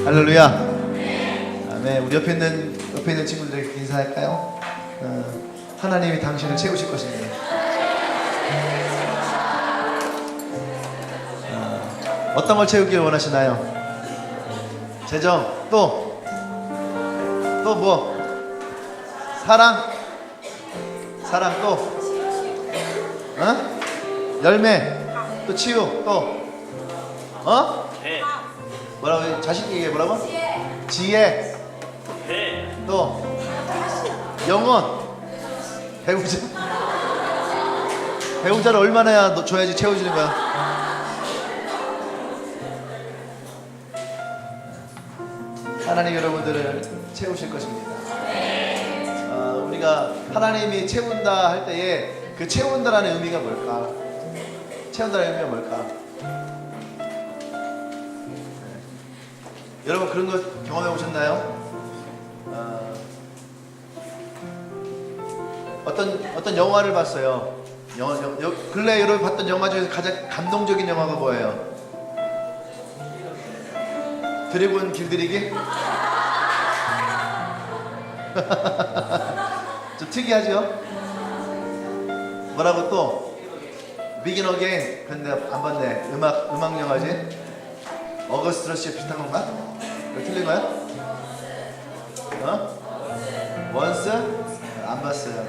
할렐루야. 아멘. 우리 옆에 있는 친구들에게 인사할까요? 하나님이 당신을 채우실 것입니다. 어떤 걸 채우기를 원하시나요? 재정, 또 뭐? 사랑 또, 열매, 또 치유, 또, 뭐라고? 자식 얘기해. 뭐라고? 지혜, 또 영혼, 배우자를 얼마나 줘야지 채워지는 거야? 하나님 여러분들을 채우실 것입니다. 우리가 하나님이 채운다 할 때에 그 채운다라는 의미가 뭘까? 채운다라는 의미가 뭘까? 여러분 그런 거 경험해 보셨나요? 어떤 영화를 봤어요. 근래 여러분 봤던 영화 중에서 가장 감동적인 영화가 뭐예요? 드래곤 길들이기? 좀 특이하죠? 뭐라고 또? 비긴 어게인. 근데 안 봤네. 음악 영화지? 어거스트 러시에 비슷한 건가? 틀린 거야? 원스? 안 봤어요.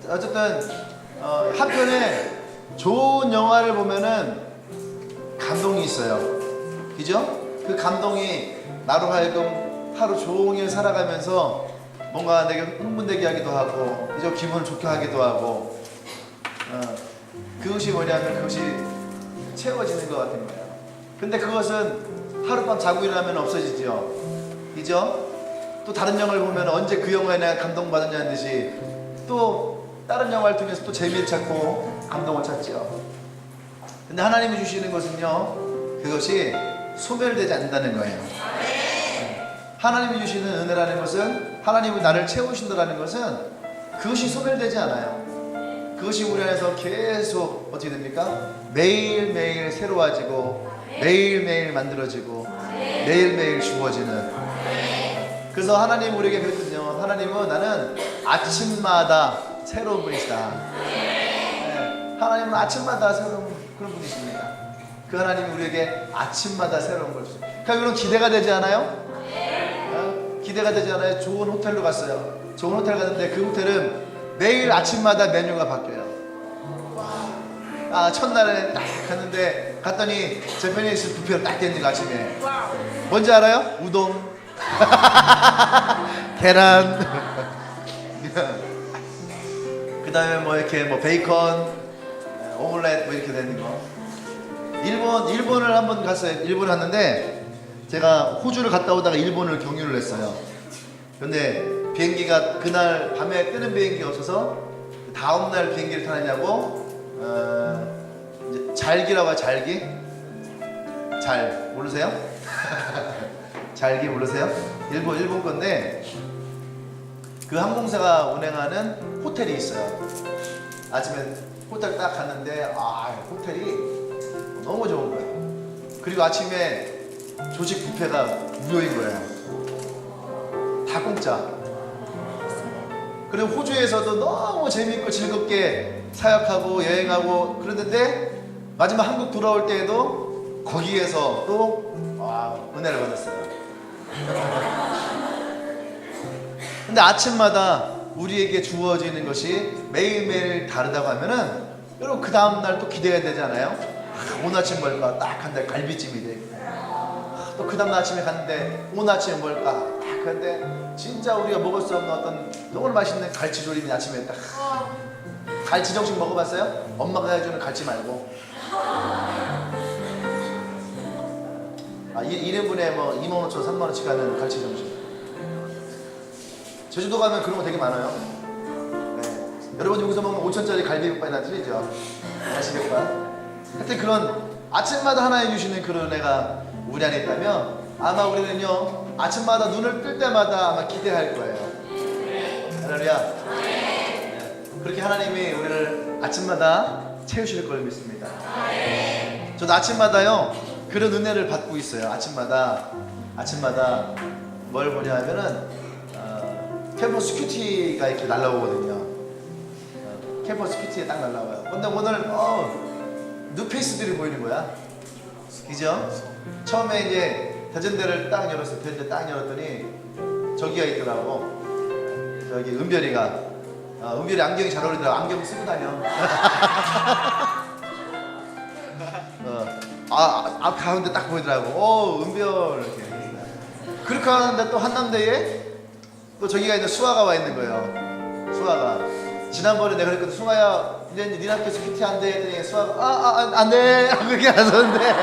어쨌든 한편에 좋은 영화를 보면은 감동이 있어요. 그죠? 그 감동이 나로 하여금 하루 종일 살아가면서 뭔가 내게 흥분되게 하기도 하고, 그죠? 기분을 좋게 하기도 하고, 그것이 뭐냐면 그것이 채워지는 것 같은 거예요. 근데 그것은 하룻밤 자고 일어나면 없어지죠. 그죠? 또 다른 영화를 보면 언제 그 영화에 내가 감동받았냐는 듯이 또 다른 영화를 통해서 또 재미를 찾고 감동을 찾죠. 근데 하나님이 주시는 것은요, 그것이 소멸되지 않는다는 거예요. 하나님이 주시는 은혜라는 것은, 하나님이 나를 채우신다는 것은 그것이 소멸되지 않아요. 그것이 우리 안에서 계속 어떻게 됩니까? 매일매일 새로워지고 매일매일 만들어지고 매일매일 주어지는. 그래서 하나님 우리에게 그랬거든요. 하나님은 나는 아침마다 새로운 분이시다. 하나님은 아침마다 새로운 그런 분이십니다. 그 하나님이 우리에게 아침마다 새로운 걸 주세요. 그러니까 여러분 기대가 되지 않아요? 기대가 되지 않아요? 좋은 호텔로 갔어요. 좋은 호텔 갔는데 그 호텔은 매일 아침마다 메뉴가 바뀌어요. 첫날에 딱 갔는데 갔더니 제 편에 있을 뷔페로 딱 됐는 거 아침에. 뭔지 알아요? 우동, 계란, 그 다음에 뭐 이렇게 뭐 베이컨, 오믈렛 뭐 이렇게 되는 거. 일본을 한번 갔어요. 일본을 갔는데 제가 호주를 갔다 오다가 일본을 경유를 했어요. 근데 비행기가 그날 밤에 뜨는 비행기가 없어서 다음날 비행기를 타느냐고 이제 잘기라고 해요. 잘기? 잘 모르세요? 잘기 모르세요? 일본 건데 그 항공사가 운행하는 호텔이 있어요. 아침에 호텔 딱 갔는데 호텔이 너무 좋은 거예요. 그리고 아침에 조식 뷔페가 무료인 거예요. 다 공짜. 그리고 호주에서도 너무 재밌고 즐겁게 사역하고 여행하고 그러는데 마지막 한국 돌아올 때에도 거기에서 또 은혜를 받았어요. 근데 아침마다 우리에게 주어지는 것이 매일매일 다르다고 하면은 여러분 그 다음날 또 기대해야 되잖아요. 오늘 아침 뭘까? 딱 한데 갈비찜이 돼. 또 그 다음날 아침에 갔는데 오늘 아침에 뭘까? 딱 근데 진짜 우리가 먹을 수 없는 어떤 너무 맛있는 갈치조림이 아침에 딱. 갈치 정식 먹어봤어요? 엄마가 해주는 갈치 말고. 1인분에 뭐 25,000원, 30,000원씩 하는 갈치 정식. 제주도 가면 그런 거 되게 많아요. 네. 여러분 여기서 먹는 5,000원짜리 갈비국밥이나 틀리죠? 갈치국밥. 하여튼 그런 아침마다 하나님 주시는 그런 은혜가 우리 안에 있다면 아마 우리는요 아침마다 눈을 뜰 때마다 아마 기대할 거예요. 할렐루야. 그렇게 하나님이 우리를 아침마다 채우실 걸 믿습니다. 저도 아침마다요 그런 은혜를 받고 있어요. 아침마다 뭘 보냐 하면은 캠퍼스 큐티가 이렇게 날라오거든요. 캠퍼스 큐티에 딱 날라와요. 근데 오늘 뉴페이스들이 보이는 거야. 그죠? 처음에 이제 대전대를 딱 열었어요. 대전대 딱 열었더니 저기가 있더라고. 저기 은별이가 은별이 안경이 잘 어울리더라고. 안경 쓰고 다녀. 가운데 딱 보이더라고. 은별 이렇게. 그렇게 하는데 또 한남대에 또 저기가 있는 수아가 와 있는 거예요. 수아가. 지난번에 내가 그랬거든. 수아야 이제 네 학교에서 큐티 안 돼 했더니 수아가 안 돼. 그렇게 나섰는데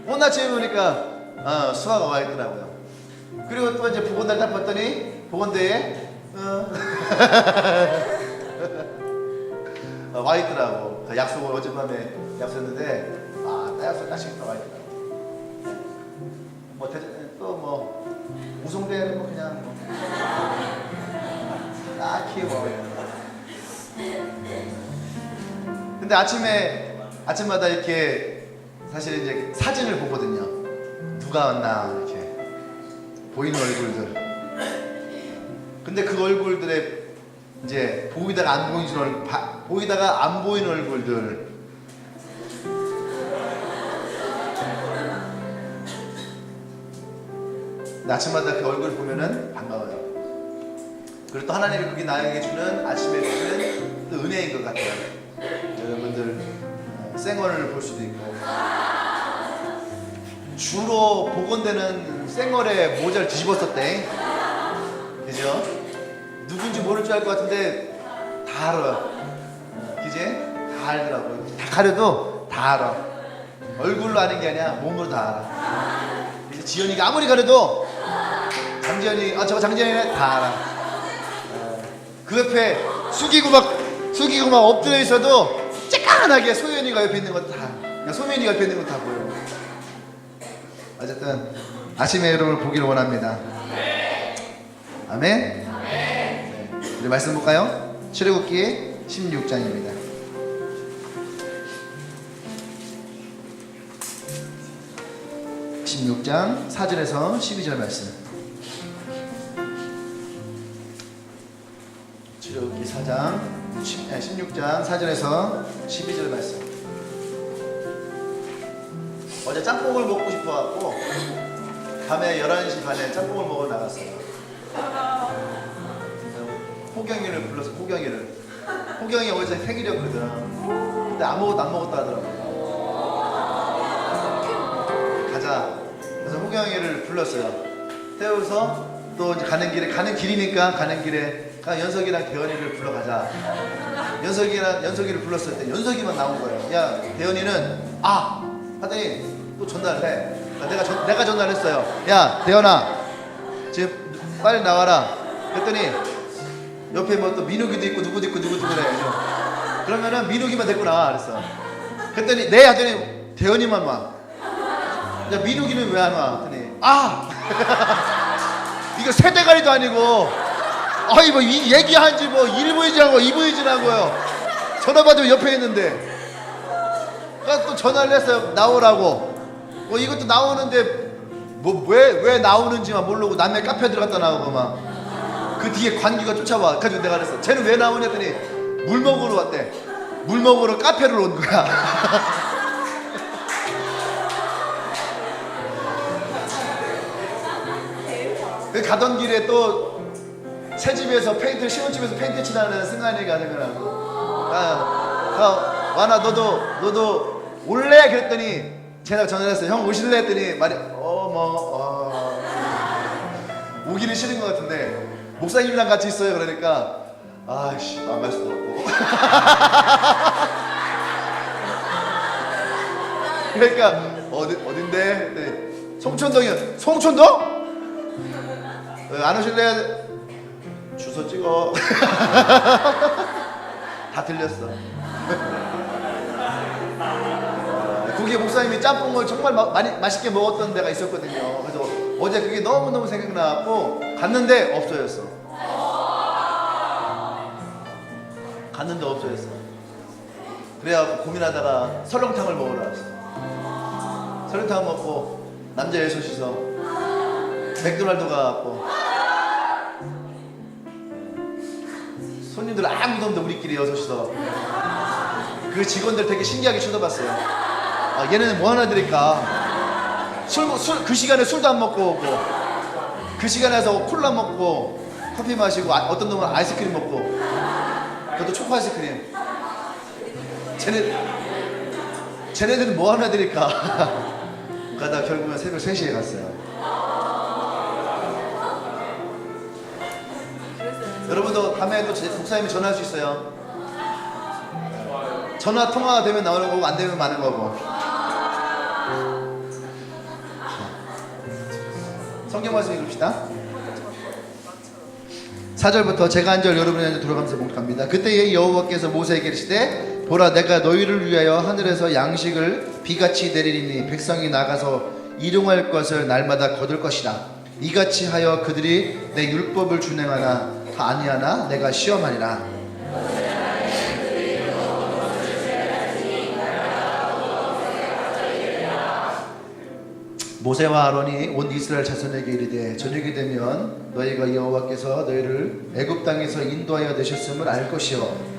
오늘 아침에 보니까 수아가 와 있더라고요. 그리고 또 이제 보건대 딱 봤더니 보건대에 와 있더라고. 약속을 어젯밤에 약속했는데 약속 딱씩 와 있더라고. 뭐 우송대는 뭐 그냥 딱히 근데 아침마다 이렇게 사실 이제 사진을 보거든요. 누가 왔나 이렇게 보이는 얼굴들. 근데 그 얼굴들에 이제 보이다가 안 보이는 얼굴들. 아침마다 그 얼굴 보면은 반가워요. 그리고 또 하나님이 그게 나에게 주는 아침에 주는 또 은혜인 것 같아요. 여러분들 생얼을 볼 수도 있고 주로 복원되는 생얼에 모자를 뒤집었었대. 그죠? 누군지 모를 줄 알 것 같은데 다 알아요. 그지? 다 알더라고요. 다 가려도 다 알아. 얼굴로 아는 게 아니라 몸으로 다 알아. 그래서 지연이가 아무리 가려도 저거 장지연이네 다 알아. 그 옆에 숙이고 막 엎드려 있어도 쬐깐하게 소연이가 옆에 있는 것도 다, 소민이가 옆에 있는 것도 다 보여. 어쨌든 아침에 여러분을 보기를 원합니다. 아멘. 네. 우리 말씀 볼까요? 출애굽기 16장입니다. 16장 4절에서 12절 말씀. 출애굽기 16장 4절에서 12절 말씀. 어제 짬뽕을 먹고 싶어갖고 밤에 11시 반에 짬뽕을 먹으러 나갔어요. 호경이를 불러서 호경이 어제 생일이었거든. 근데 아무것도 안 먹었다 하더라고요. 가자. 그래서 호경이를 불렀어요. 태워서 또 이제 가는 길이니까 가는 길에 연석이랑 대현이를 불러가자. 연석이를 불렀을 때 연석이만 나온 거예요. 야, 대현이는 하더니 또 전화를 해. 내가 전화를 했어요. 야, 대현아, 지금 빨리 나와라. 그랬더니 옆에 뭐 또 민욱이도 있고 누구도 있고 그래. 그러면은 민욱이만 데리고 나와 그랬어. 그랬더니 네 하더니 대현이만 와. 야, 민욱이는 왜 안 와? 그랬더니 이거 세대가리도 아니고 뭐 얘기한 지 뭐 1부이지하고 2부이지라고요. 전화 받으면 옆에 있는데. 그러니까 또 전화를 했어요. 나오라고. 이것도 나오는데 왜 나오는지만 모르고 남의 카페 들어갔다 나오고 막 그 뒤에 관계가 쫓아와. 가지고 내가 그랬어. 쟤는 왜 나오냐 했더니 물 먹으러 왔대. 물 먹으러 카페를 온 거야. 가던 길에 또 새 집에서 시골집에서 페인트 칠하는 승관이가 생각나고 와나 너도 올래? 그랬더니 제가 전화를 했어요. 형 오실래? 했더니 말이 오기는 싫은 것 같은데 목사님이랑 같이 있어요. 그러니까 안 갈 수도 없고 그러니까 어딘데? 했더니 송촌동이요. 송촌동? 안 오실래? 주소 찍어. 다 들렸어. 거기에 목사님이 짬뽕을 정말 많이 맛있게 먹었던 데가 있었거든요. 그래서 어제 그게 너무너무 생각나고 갔는데 없어졌어. 그래야 고민하다가 설렁탕을 먹으러 왔어. 설렁탕 먹고 남자 여섯 이서 맥도날드 가고 손님들 아무도 없는데 우리끼리 여섯이서 그 직원들 되게 신기하게 쳐다봤어요. 얘네는 뭐 하나 드릴까? 그 시간에 술도 안 먹고 오고 그 시간에 와서 콜라 먹고 커피 마시고 어떤 놈은 아이스크림 먹고 그것도 초코 아이스크림. 쟤네들은 뭐 하나 드릴까? 가다 결국은 새벽 3시에 갔어요. 여러분도 밤에도 목사님이 전화할 수 있어요. 전화 통화가 되면 나오는 거고 안 되면 마는 거고. 성경 말씀 읽읍시다. 4절부터 제가 한 절 여러분이 한 절 들어가면서 봉독합니다. 그때에 여호와께서 모세에게 이르시되 보라 내가 너희를 위하여 하늘에서 양식을 비같이 내리리니 백성이 나가서 일용할 것을 날마다 거둘 것이다. 이같이 하여 그들이 내 율법을 준행하나 아니하나 내가 시험하리라. 모세와 아론이 온 이스라엘 자손에게 이르되 저녁이 되면 너희가 여호와께서 너희를 애굽 땅에서 인도하여 내셨음을 알 것이요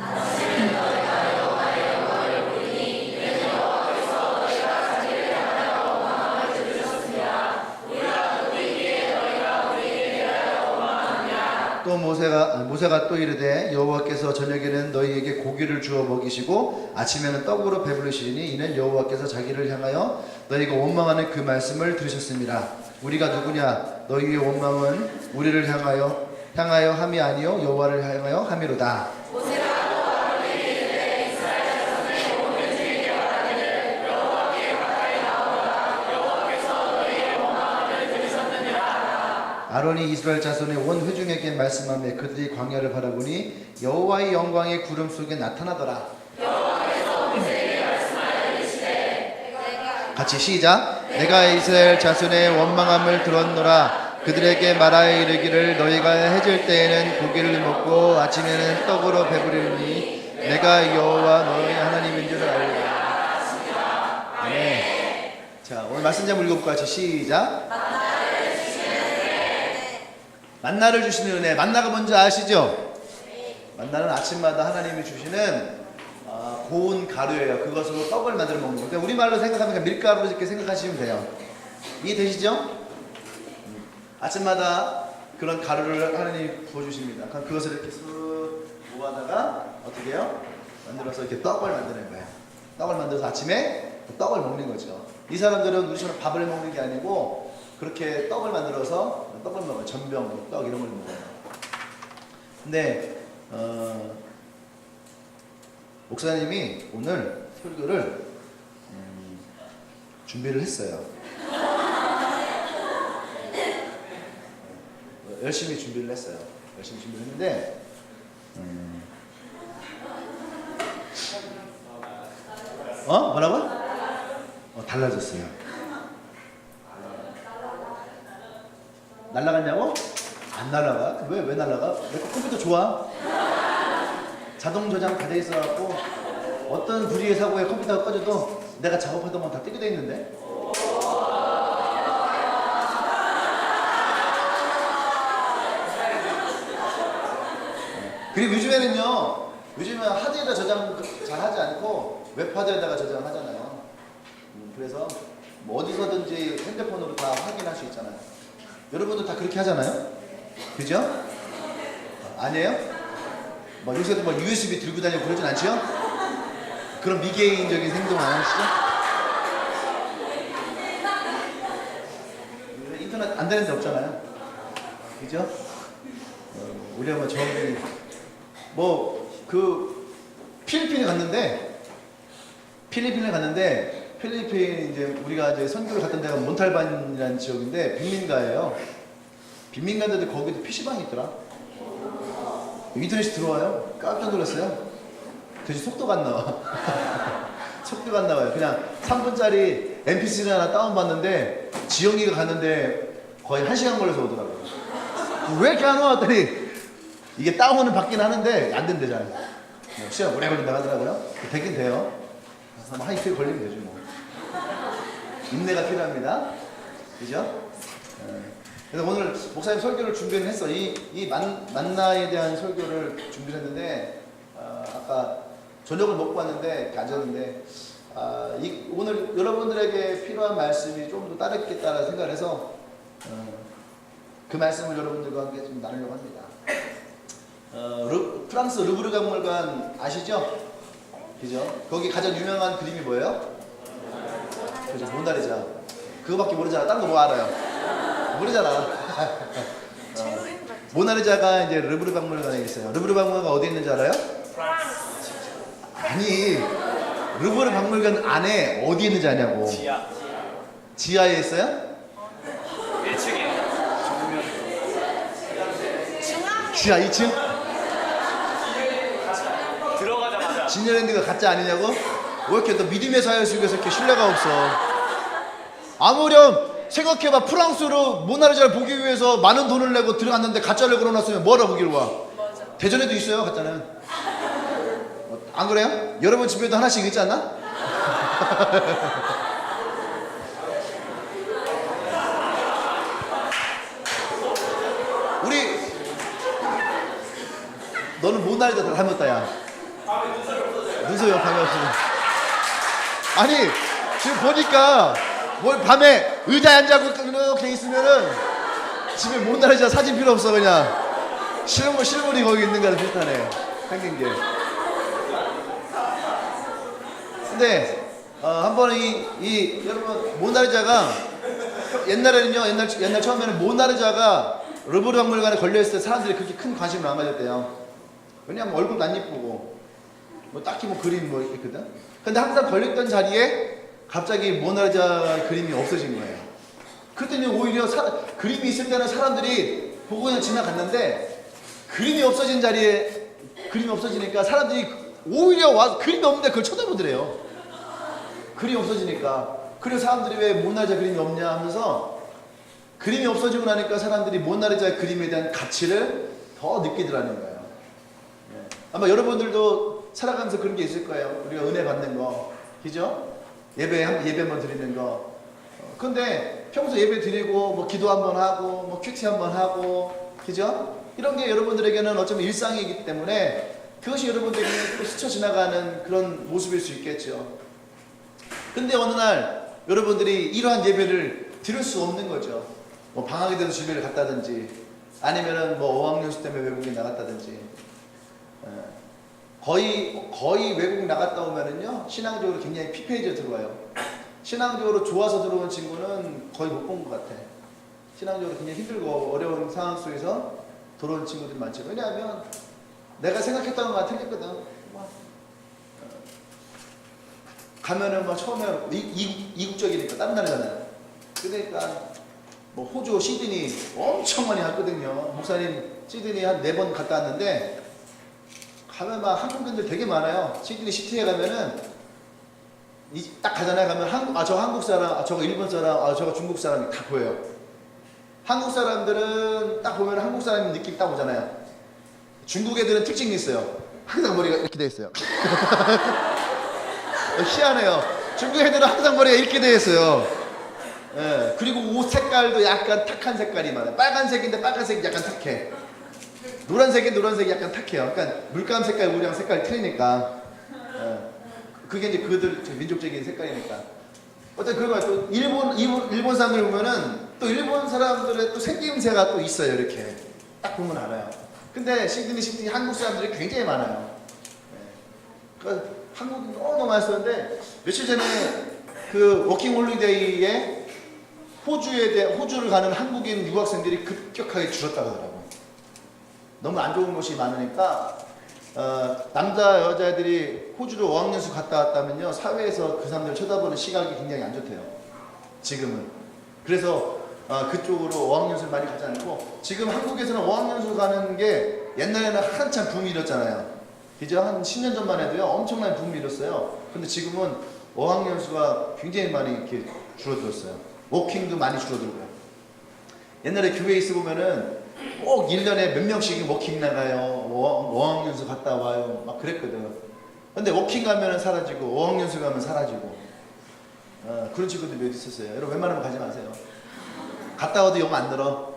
또 모세가 또 이르되 여호와께서 저녁에는 너희에게 고기를 주어 먹이시고 아침에는 떡으로 배부르시리니 이는 여호와께서 자기를 향하여 너희가 원망하는 그 말씀을 들으셨습니다. 우리가 누구냐? 너희의 원망은 우리를 향하여 함이 아니요 여호와를 향하여 함이로다. 아론이 이스라엘 자손의 온 회중에게 말씀하며 그들이 광야를 바라보니 여호와의 영광이 구름 속에 나타나더라. 같이 시작. 내가 이스라엘 자손의 원망함을 들었노라. 그들에게 말하여 이르기를 너희가 해질 때에는 고기를 먹고 아침에는 떡으로 배부르니 내가 여호와 너희 하나님인 줄을 알리라. 아멘. 자, 오늘 말씀 좀 읽어볼까요? 같이 시작. 만나를 주시는 은혜. 만나가 뭔지 아시죠? 만나는 아침마다 하나님이 주시는 고운 가루예요. 그것으로 떡을 만들어 먹는 거예요. 우리말로 생각하면 밀가루로 이렇게 생각하시면 돼요. 이해되시죠? 아침마다 그런 가루를 하나님이 부어주십니다. 그것을 이렇게 쓱 모아다가 어떻게 해요? 만들어서 이렇게 떡을 만드는 거예요. 떡을 만들어서 아침에 떡을 먹는 거죠. 이 사람들은 우리처럼 밥을 먹는 게 아니고 그렇게 떡을 만들어서 떡을 먹어요. 전병, 떡 이런 걸 먹어요. 근데 목사님이 오늘 설교를 준비를 했어요. 열심히 준비를 했어요. 열심히 준비를 했는데 뭐라고? 달라졌어요. 날라갔냐고? 안 날라가? 왜 날라가? 내 거 컴퓨터 좋아? 자동 저장 다 돼 있어갖고 어떤 불의의 사고에 컴퓨터가 꺼져도 내가 작업하던 건 다 뜨게 돼 있는데. 그리고 요즘에는 하드에다 저장 잘 하지 않고 웹하드에다가 저장하잖아요. 그래서 뭐 어디서든지 핸드폰으로 다 확인할 수 있잖아요. 여러분도 다 그렇게 하잖아요? 그죠? 아니에요? 요새도 USB 들고 다니고 그러진 않죠? 그런 미개인적인 행동 안 하시죠? 인터넷 안 되는 데 없잖아요. 그죠? 우리 엄마 저기 필리핀에 갔는데 필리핀 이제 우리가 이제 선교를 갔던 데가 몬탈반이라는 지역인데 빈민가예요. 빈민가인데도 거기도 PC방이 있더라. 인터넷이 들어와요. 깜짝 놀랐어요. 도대체 속도가 안 나와. 속도가 안 나와요. 그냥 3분짜리 MP3 하나 다운받는데 지영이가 갔는데 거의 1시간 걸려서 오더라고요. 왜 이렇게 안 와? 했더니 이게 다운은 받긴 하는데 안 된대잖아요. 시간 오래 걸린다고 하더라고요. 되긴 돼요. 한 이틀 걸리면 되죠 뭐. 인내가 필요합니다. 그죠? 그래서 오늘 목사님 설교를 준비를 했어. 이 만나에 대한 설교를 준비를 했는데, 아까 저녁을 먹고 왔는데, 가졌는데, 오늘 여러분들에게 필요한 말씀이 좀 더 따르겠다는 생각을 해서, 그 말씀을 여러분들과 함께 좀 나누려고 합니다. 프랑스 루브르 박물관 아시죠? 그죠? 거기 가장 유명한 그림이 뭐예요? 그죠? 모나리자. 그거밖에 모르잖아. 딴 거 뭐 알아요? 모르잖아. 모나리자가 이제 루브르 박물관에 있어요. 루브르 박물관 어디 있는지 알아요? 아니, 루브르 박물관 안에 어디 있는지 아냐고. 지하에 있어요? 1층에 정면. 지하 2층? 들어가자마자. 진열랜드가 가짜 아니냐고? 왜 이렇게 너 믿음의 사회 속에서 이렇게 신뢰가 없어? 아무렴 생각해봐. 프랑스로 모나리자를 보기 위해서 많은 돈을 내고 들어갔는데 가짜를 걸어놨으면 뭐하러 보기로 와? 대전에도 있어요, 가짜는. 안 그래요? 여러분 집에도 하나씩 있지 않나? 우리 너는 모나리자 다 닮았다 야. 눈썹이 밤에 없으면. 아니 지금 보니까 뭘 밤에 의자에 앉아고 이렇게 있으면은 집에 모나리자 사진 필요 없어. 그냥 실물이 거기 있는 거랑 비슷하네, 생긴 게. 근데 한번 여러분 모나리자가 옛날에는요, 옛날 처음에는 모나리자가 루브르 박물관에 걸려있을 때 사람들이 그렇게 큰 관심을 안 가졌대요. 왜냐면 얼굴도 안 예쁘고 뭐 딱히 뭐 그림 뭐 있거든. 근데 항상 걸렸던 자리에 갑자기 모나리자 그림이 없어진 거예요. 그랬더니 오히려 그림이 있을 때는 사람들이 보고 그냥 지나갔는데, 그림이 없어진 자리에 그림이 없어지니까 사람들이 오히려 와서 그림이 없는데 그걸 쳐다보더래요. 그림이 없어지니까. 그래서 사람들이 왜 모나리자 그림이 없냐 하면서, 그림이 없어지고 나니까 사람들이 모나리자 그림에 대한 가치를 더 느끼더라는 거예요. 아마 여러분들도 살아가면서 그런 게 있을 거예요. 우리가 은혜 받는 거, 그죠? 예배 한번 드리는 거. 근데 평소 예배 드리고 뭐 기도 한번 하고 뭐 큐티 한번 하고, 그죠? 이런 게 여러분들에게는 어쩌면 일상이기 때문에 그것이 여러분들에게 또 스쳐 지나가는 그런 모습일 수 있겠죠. 근데 어느 날 여러분들이 이러한 예배를 드릴 수 없는 거죠. 뭐 방학이 돼서 집에를 갔다든지, 아니면은 뭐 어학연수 때문에 외국에 나갔다든지. 거의 외국 나갔다 오면은요, 신앙적으로 굉장히 피폐해져 들어와요. 신앙적으로 좋아서 들어온 친구는 거의 못 본 것 같아. 신앙적으로 굉장히 힘들고 어려운 상황 속에서 들어온 친구들이 많죠. 왜냐하면 내가 생각했던 것과 틀렸거든. 가면은 뭐 처음에 이국적이니까 다른 나라잖아요. 그러니까 뭐 호주 시드니 엄청 많이 갔거든요. 목사님 시드니 한 4번 갔다 왔는데, 가면 막 한국인들 되게 많아요. 시드니 시티에 가면은 딱 가잖아요. 가면 저 한국 사람, 저거 일본 사람, 저거 중국 사람이 다 보여요. 한국 사람들은 딱 보면 한국 사람 느낌 딱 오잖아요. 중국 애들은 특징이 있어요. 항상 머리가 이렇게 돼 있어요. 희한해요. 중국 애들은 항상 머리가 이렇게 돼 있어요. 예, 그리고 옷 색깔도 약간 탁한 색깔이 많아요. 빨간색인데 빨간색이 약간 탁해. 노란색이 약간 탁해요. 그러니까 물감 색깔 우리랑 색깔이 틀리니까. 그게 이제 그들 민족적인 색깔이니까. 어떤 그런 거야. 또 일본 사람들 보면은 또 일본 사람들의 또 생김새가 또 있어요. 이렇게 딱 보면 알아요. 근데 시드니 한국 사람들이 굉장히 많아요. 그러니까 한국인 너무 많았었는데, 며칠 전에 그 워킹 홀리데이에 호주를 가는 한국인 유학생들이 급격하게 줄었다고 하더라고요. 너무 안 좋은 곳이 많으니까 남자 여자애들이 호주로 어학연수 갔다 왔다면요, 사회에서 그 사람들을 쳐다보는 시각이 굉장히 안 좋대요. 지금은. 그래서 그쪽으로 어학연수를 많이 가지 않고, 지금 한국에서는 어학연수 가는 게 옛날에는 한참 붐이 일었잖아요. 그죠? 한 10년 전만 해도요 엄청난 붐이 일었어요. 근데 지금은 어학연수가 굉장히 많이 이렇게 줄어들었어요. 워킹도 많이 줄어들고요. 옛날에 교회에 있어 보면은 꼭 1년에 몇 명씩 워킹 나가요. 어학연수 갔다 와요. 막 그랬거든. 근데 워킹 가면은 사라지고 어학연수 가면 사라지고. 그런 친구들 몇 있었어요. 여러분 웬만하면 가지 마세요. 갔다 와도 영어 안 늘어.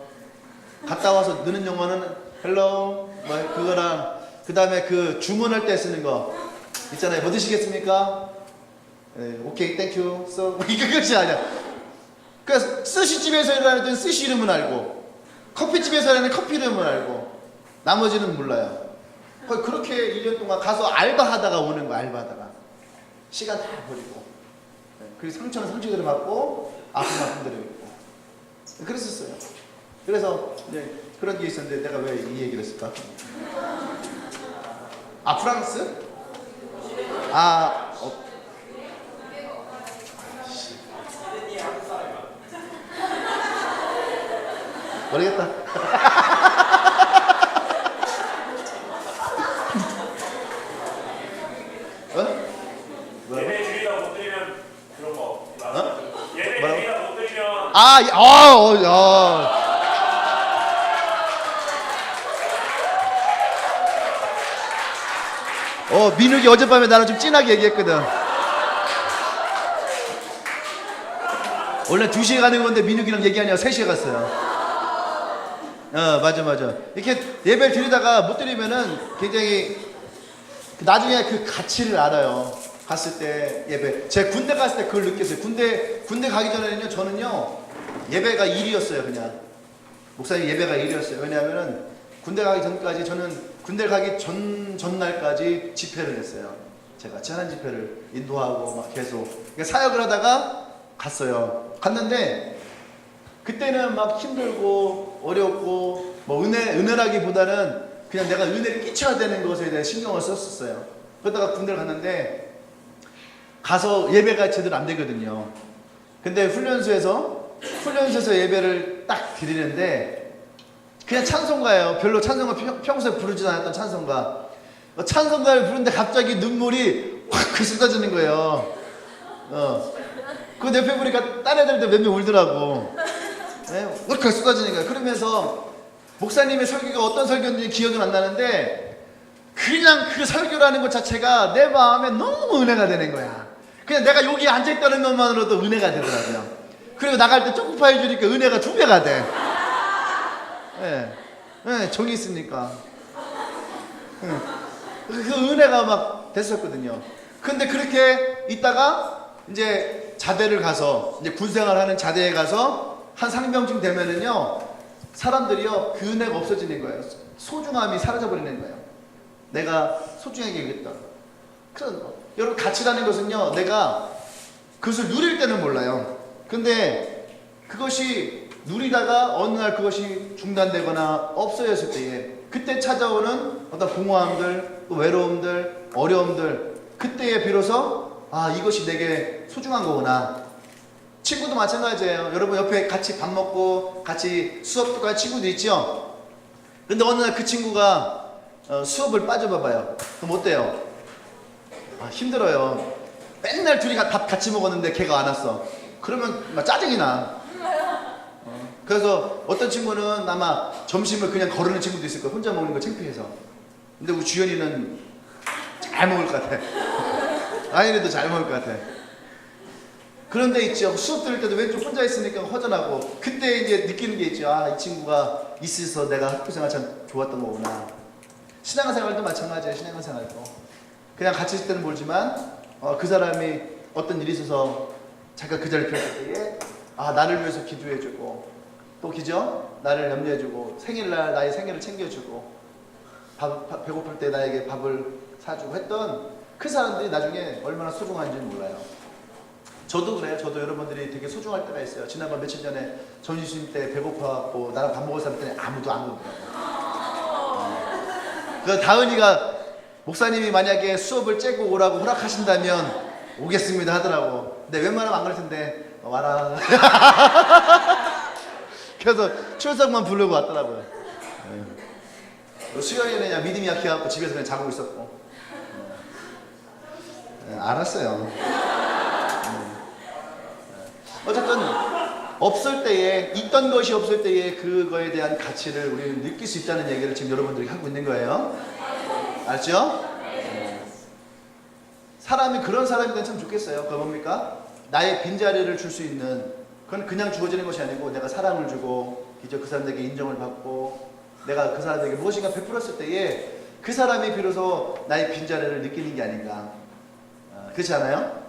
갔다 와서 느는 영어는 hello 뭐 그거랑 그 다음에 그 주문할 때 쓰는 거 있잖아요. 뭐 드시겠습니까? 오케이 땡큐 so 이것이 아니야. 그러니까 스시집에서 일하는 데는 스시 이름은 알고 커피집에서 일하는 커피 이름은 알고 나머지는 몰라요. 거의 그렇게 1년 동안 가서 알바하다가 오는 거야. 알바하다가 시간 다 버리고 그리고 상처는 상처대로 받고 아픈 대로 있고 그랬었어요. 그래서 그런 게 있었는데 내가 왜 이 얘기를 했을까? 아 프랑스? 모르겠다. 어? 예배 드리다 못 드리면 그런 거. 어? 예배 뭐라고? 드리다 못 드리면 민욱이 어젯밤에 나랑 좀 진하게 얘기했거든. 원래 2시에 가는 건데 민욱이랑 얘기하냐고 3시에 갔어요. 맞아. 이렇게 예배를 드리다가 못 드리면은 굉장히 나중에 그 가치를 알아요. 갔을 때 예배. 제가 군대 갔을 때 그걸 느꼈어요. 군대 가기 전에는요, 저는요, 예배가 일이었어요, 그냥. 목사님 예배가 일이었어요. 왜냐하면은 군대 가기 전까지 저는 군대 가기 전날까지 집회를 했어요. 제가 찬양 집회를 인도하고 막 계속. 그러니까 사역을 하다가 갔어요. 갔는데 그때는 막 힘들고 어렵고 뭐 은혜라기보다는 그냥 내가 은혜를 끼쳐야 되는 것에 대해 신경을 썼었어요. 그러다가 군대를 갔는데 가서 예배가 제대로 안 되거든요. 근데 훈련소에서 예배를 딱 드리는데 그냥 찬송가예요. 별로 찬송가 평소에 부르지도 않았던 찬송가. 찬송가를 부르는데 갑자기 눈물이 확 쏟아지는 거예요. 그 옆에 보니까 딴 애들도 몇 명 울더라고. 확 쏟아지는 거예요. 그러면서 목사님의 설교가 어떤 설교인지 기억은 안 나는데 그냥 그 설교라는 것 자체가 내 마음에 너무 은혜가 되는 거야. 그냥 내가 여기 앉아있다는 것만으로도 은혜가 되더라고요. 그리고 나갈 때 쪽파해 주니까 은혜가 2배가 돼. 정이 있으니까. 그 은혜가 막 됐었거든요. 근데 그렇게 있다가 이제 자대를 가서 이제 군생활 하는 자대에 가서 한 상병쯤 되면은요 사람들이요 그 은혜가 없어지는 거예요. 소중함이 사라져버리는 거예요. 내가 소중하게 여겼다. 그런 거. 여러분 가치라는 것은요 내가 그것을 누릴 때는 몰라요. 근데 그것이 누리다가 어느 날 그것이 중단되거나 없어졌을 때에 그때 찾아오는 어떤 공허함들, 또 외로움들, 어려움들 그때에 비로소 이것이 내게 소중한 거구나. 친구도 마찬가지예요. 여러분 옆에 같이 밥 먹고 같이 수업도 갈 친구도 있죠. 근데 어느 날 그 친구가 수업을 빠져봐봐요. 그럼 어때요? 힘들어요. 맨날 둘이 밥 같이 먹었는데 걔가 안 왔어. 그러면 막 짜증이 나. 그래서 어떤 친구는 아마 점심을 그냥 거르는 친구도 있을 거야. 혼자 먹는 거 창피해서. 근데 우리 주연이는 잘 먹을 것 같아. 아이네도 잘 먹을 것 같아. 그런 데 있죠. 수업 들을 때도 왼쪽 혼자 있으니까 허전하고 그때 이제 느끼는 게 있죠. 이 친구가 있어서 내가 학교생활 참 좋았던 거구나. 신앙생활도 마찬가지예요. 신앙생활도 그냥 같이 있을 때는 모르지만 그 사람이 어떤 일이 있어서 자기가 그 자리를 피웠을 때에 나를 위해서 기도해주고 또 기죠? 나를 염려해주고 생일날 나의 생일을 챙겨주고 배고플 때 나에게 밥을 사주고 했던 그 사람들이 나중에 얼마나 소중한지는 몰라요. 저도 그래요. 저도 여러분들이 되게 소중할 때가 있어요. 지난번 며칠 전에 점심 때 배고파갖고 나랑 밥 먹을 사람 때문에 아무도 안 오더라고요. 그 다은이가 목사님이 만약에 수업을 째고 오라고 허락하신다면 오겠습니다 하더라고. 근데 웬만하면 안 그럴 텐데 와라. 그래서 출석만 부르고 왔더라고요. 수요일에는 그냥 믿음이 약해갖고 집에서 그냥 자고 있었고. 알았어요. 어쨌든 없을 때에 있던 것이 없을 때에 그거에 대한 가치를 우리는 느낄 수 있다는 얘기를 지금 여러분들이 하고 있는 거예요. 알죠? 사람이 그런 사람이 되면 참 좋겠어요. 그거 뭡니까? 나의 빈자리를 줄 수 있는, 그건 그냥 주어지는 것이 아니고 내가 사랑을 주고 이제 그 사람에게 인정을 받고 내가 그 사람에게 무엇인가 베풀었을 때에 그 사람이 비로소 나의 빈자리를 느끼는 게 아닌가. 그렇지 않아요?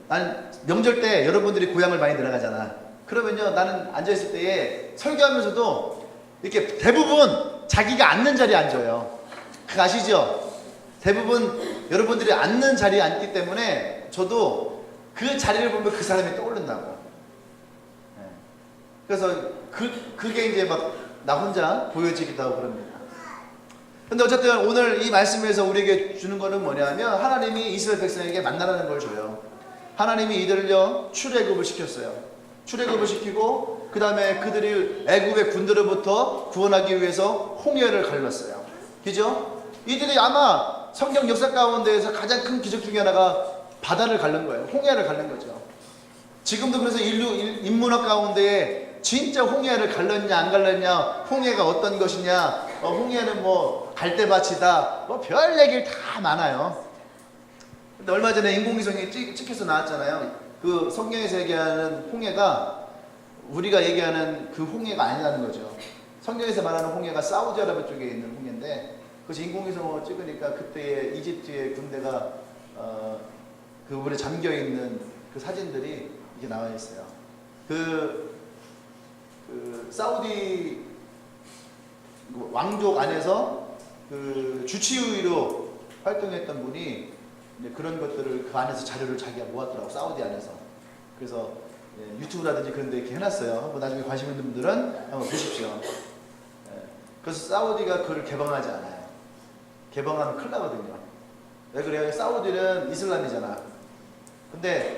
나는 명절 때 여러분들이 고향을 많이 내려가잖아. 그러면요, 나는 앉아있을 때에 설교하면서도 이렇게 대부분 자기가 앉는 자리에 앉아요. 그거 아시죠? 대부분 여러분들이 앉는 자리에 앉기 때문에 저도 그 자리를 보면 그 사람이 떠오른다고. 그래서 그게 이제 막 나 혼자 보여지기도 하고 그럽니다. 근데 어쨌든 오늘 이 말씀에서 우리에게 주는 거는 뭐냐면 하나님이 이스라엘 백성에게 만나라는 걸 줘요. 하나님이 이들을요 출애굽을 시켰어요. 출애굽을 시키고 그 다음에 그들이 애굽의 군대로부터 구원하기 위해서 홍해를 갈랐어요. 그죠? 이들이 아마 성경 역사 가운데에서 가장 큰 기적 중에 하나가 바다를 갈른 거예요. 홍해를 갈른 거죠. 지금도 그래서 인문학 가운데에 진짜 홍해를 갈랐냐 안 갈랐냐, 홍해가 어떤 것이냐, 홍해는 뭐 갈대밭이다, 뭐 별 얘기를 다 많아요. 근데 얼마 전에 인공위성이 찍혀서 나왔잖아요. 그 성경에서 얘기하는 홍해가 우리가 얘기하는 그 홍해가 아니라는 거죠. 성경에서 말하는 홍해가 사우디아라비아 쪽에 있는 홍해인데, 그래서 인공위성으로 찍으니까 그때의 이집트의 군대가 그 물에 잠겨 있는 그 사진들이 이게 나와 있어요. 그 사우디 왕족 안에서 그 주치의로 활동했던 분이 이제 그런 것들을 그 안에서 자료를 자기가 모았더라고, 사우디 안에서. 그래서 유튜브라든지 그런 데 이렇게 해놨어요. 한번 나중에 관심 있는 분들은 한번 보십시오. 그래서 사우디가 그걸 개방하지 않아요. 개방하면 큰일 나거든요. 왜 그래요? 사우디는 이슬람이잖아. 근데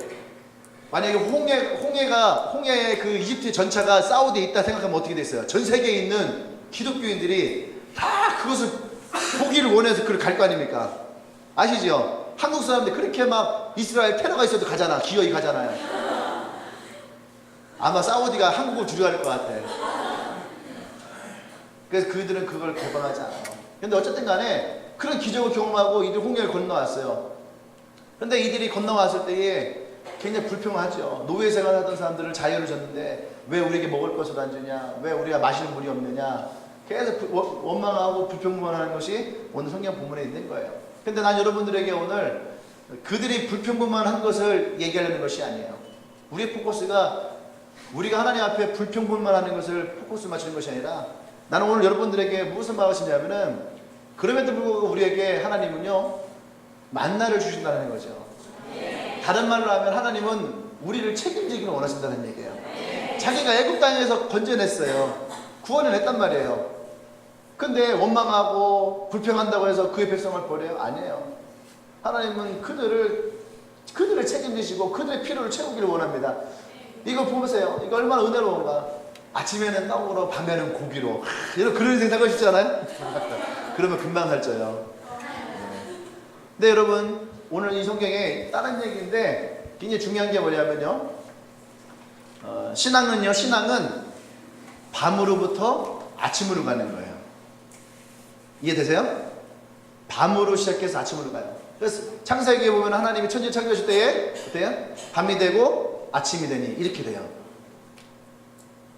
만약에 홍해의 그 이집트 전차가 사우디에 있다 생각하면 어떻게 됐어요? 전 세계에 있는 기독교인들이 다 그것을 보기를 원해서 그걸 갈 거 아닙니까? 아시죠? 한국 사람들이 그렇게 막 이스라엘 테러가 있어도 가잖아. 기어이 가잖아요. 아마 사우디가 한국을 두려워할 것 같아. 그래서 그들은 그걸 개방하지 않아요. 근데 어쨌든 간에 그런 기적을 경험하고 이들 홍해를 건너왔어요. 근데 이들이 건너왔을 때에 굉장히 불평하죠. 노예 생활하던 사람들을 자유를 줬는데 왜 우리에게 먹을 것을 안 주냐, 왜 우리가 마실 물이 없느냐, 계속 원망하고 불평불만하는 것이 오늘 성경 본문에 있는 거예요. 근데 난 여러분들에게 오늘 그들이 불평불만한 것을 얘기하려는 것이 아니에요. 우리의 포커스가 우리가 하나님 앞에 불평불만하는 것을 포커스 맞추는 것이 아니라, 나는 오늘 여러분들에게 무슨 말씀이냐면은, 그럼에도 불구하고 우리에게 하나님은요 만나를 주신다는 거죠. 다른 말로 하면 하나님은 우리를 책임지기를 원하신다는 얘기예요. 자기가 애굽 땅에서 건져냈어요. 구원을 했단 말이에요. 근데 원망하고 불평한다고 해서 그의 백성을 버려요? 아니에요. 하나님은 그들을 책임지시고 그들의 필요를 채우기를 원합니다. 이거 보세요. 이거 얼마나 은혜로운가. 아침에는 떡으로 밤에는 고기로. 여러분 그런 생각하고 싶지 않아요? 그러면 금방 살쪄요. 근데 여러분 오늘 이 성경에 다른 얘기인데 굉장히 중요한 게 뭐냐면요, 신앙은 밤으로부터 아침으로 가는 거예요. 이해되세요? 밤으로 시작해서 아침으로 가요. 그래서 창세기에 보면 하나님이 천지 창조하실 때에 어때요? 밤이 되고 아침이 되니 이렇게 돼요.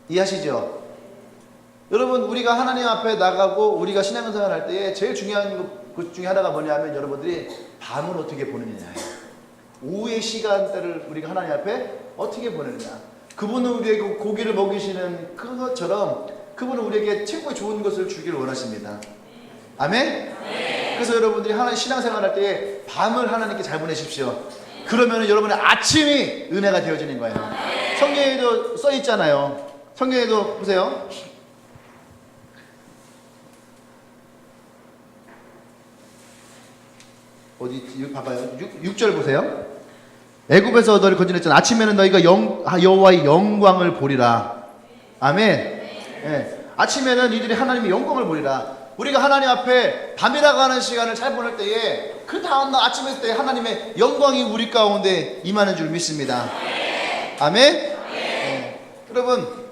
이해하시죠? 여러분 우리가 하나님 앞에 나가고 우리가 신앙생활 할 때에 제일 중요한 것 중에 하나가 뭐냐면 여러분들이 밤을 어떻게 보느냐예요. 오후의 시간대를 우리가 하나님 앞에 어떻게 보느냐. 그분은 우리에게 고기를 먹이시는 그것처럼 그분은 우리에게 최고의 좋은 것을 주기를 원하십니다. 아멘? 그래서 여러분들이 하나님 신앙생활 할 때에 밤을 하나님께 잘 보내십시오. 그러면 여러분의 아침이 은혜가 되어지는 거예요. 성경에도 써 있잖아요. 성경에도 보세요. 어디 봐봐요. 6절 보세요. 애굽에서 너를 건져냈잖아. 아침에는 너희가 여호와의 영광을 보리라. 아멘. 네. 아침에는 이들이 하나님의 영광을 보리라. 우리가 하나님 앞에 밤이라고 하는 시간을 잘 보낼 때에 그 다음날 아침에 있을 때 하나님의 영광이 우리 가운데 임하는 줄 믿습니다. 아멘. 네. 여러분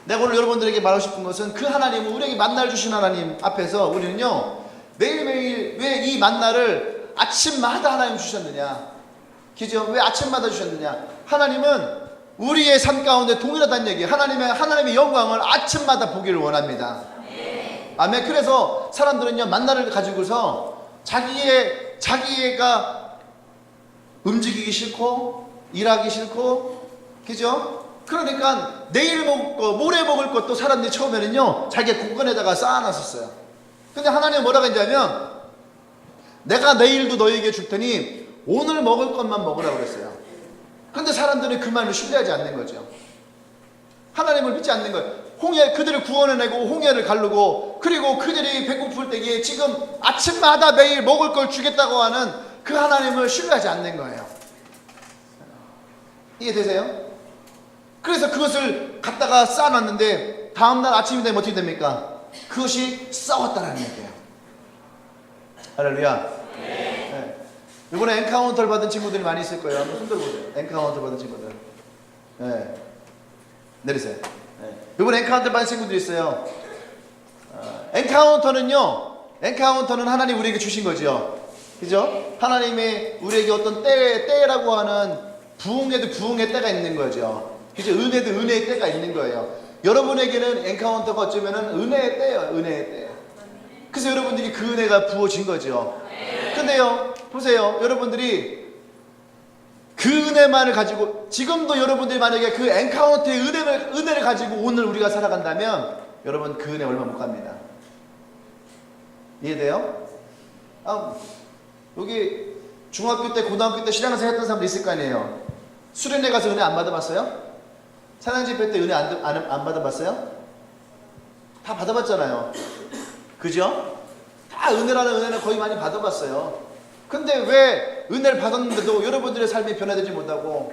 내가 오늘 여러분들에게 말하고 싶은 것은 그 하나님은 우리에게 만나를 주신 하나님 앞에서 우리는요 매일매일 왜 이 만나를 아침마다 하나님 주셨느냐. 그죠? 왜 아침마다 주셨느냐? 하나님은 우리의 삶 가운데 동일하다는 얘기예요. 하나님의 영광을 아침마다 보기를 원합니다. 아멘. 그래서 사람들은요, 만나를 가지고서 자기가 움직이기 싫고 일하기 싫고, 그죠? 그러니까 내일 먹을 거, 모레 먹을 것도 사람들이 처음에는요, 자기 공간에다가 쌓아놨었어요. 근데 하나님은 뭐라고 했냐면, 내가 내일도 너에게 줄 테니 오늘 먹을 것만 먹으라고 그랬어요. 근데 사람들은 그 말을 신뢰하지 않는 거죠. 하나님을 믿지 않는 거예요. 그들을 구원해내고 홍해를 가르고, 그리고 그들이 배고플 때에 지금 아침마다 매일 먹을 걸 주겠다고 하는 그 하나님을 신뢰하지 않는 거예요. 이해되세요? 그래서 그것을 갖다가 쌓아놨는데 다음날 아침이 되면 어떻게 됩니까? 그것이 썩었다라는 얘기예요. 할렐루야. 네. 이번에 엔카운터를 받은 친구들이 많이 있을 거예요. 한번 손 들어보세요. 엔카운터 받은 친구들. 네. 내리세요. 네. 이번에 엔카운터 받은 친구들이 있어요. 엔카운터는 하나님 우리에게 주신 거죠. 그죠? 하나님이 우리에게 어떤 때라고 하는 부흥에도 부흥의 때가 있는 거죠. 그죠? 은혜도 은혜의 때가 있는 거예요. 여러분에게는 엔카운터가 어쩌면은 은혜의 때예요. 은혜의 때. 그래서 여러분들이 그 은혜가 부어진 거죠. 근데요, 보세요. 여러분들이 그 은혜만을 가지고, 지금도 여러분들이 만약에 그 엔카운터의 은혜를 가지고 오늘 우리가 살아간다면, 여러분 그 은혜 얼마 못 갑니다. 이해돼요? 여기 중학교 때, 고등학교 때 신앙생활 했던 사람도 있을 거 아니에요. 수련회 가서 은혜 안 받아봤어요? 찬양집회 때 은혜 안 받아봤어요? 다 받아봤잖아요. 그죠? 다 은혜는 거의 많이 받아봤어요. 근데 왜 은혜를 받았는데도 여러분들의 삶이 변화되지 못하고,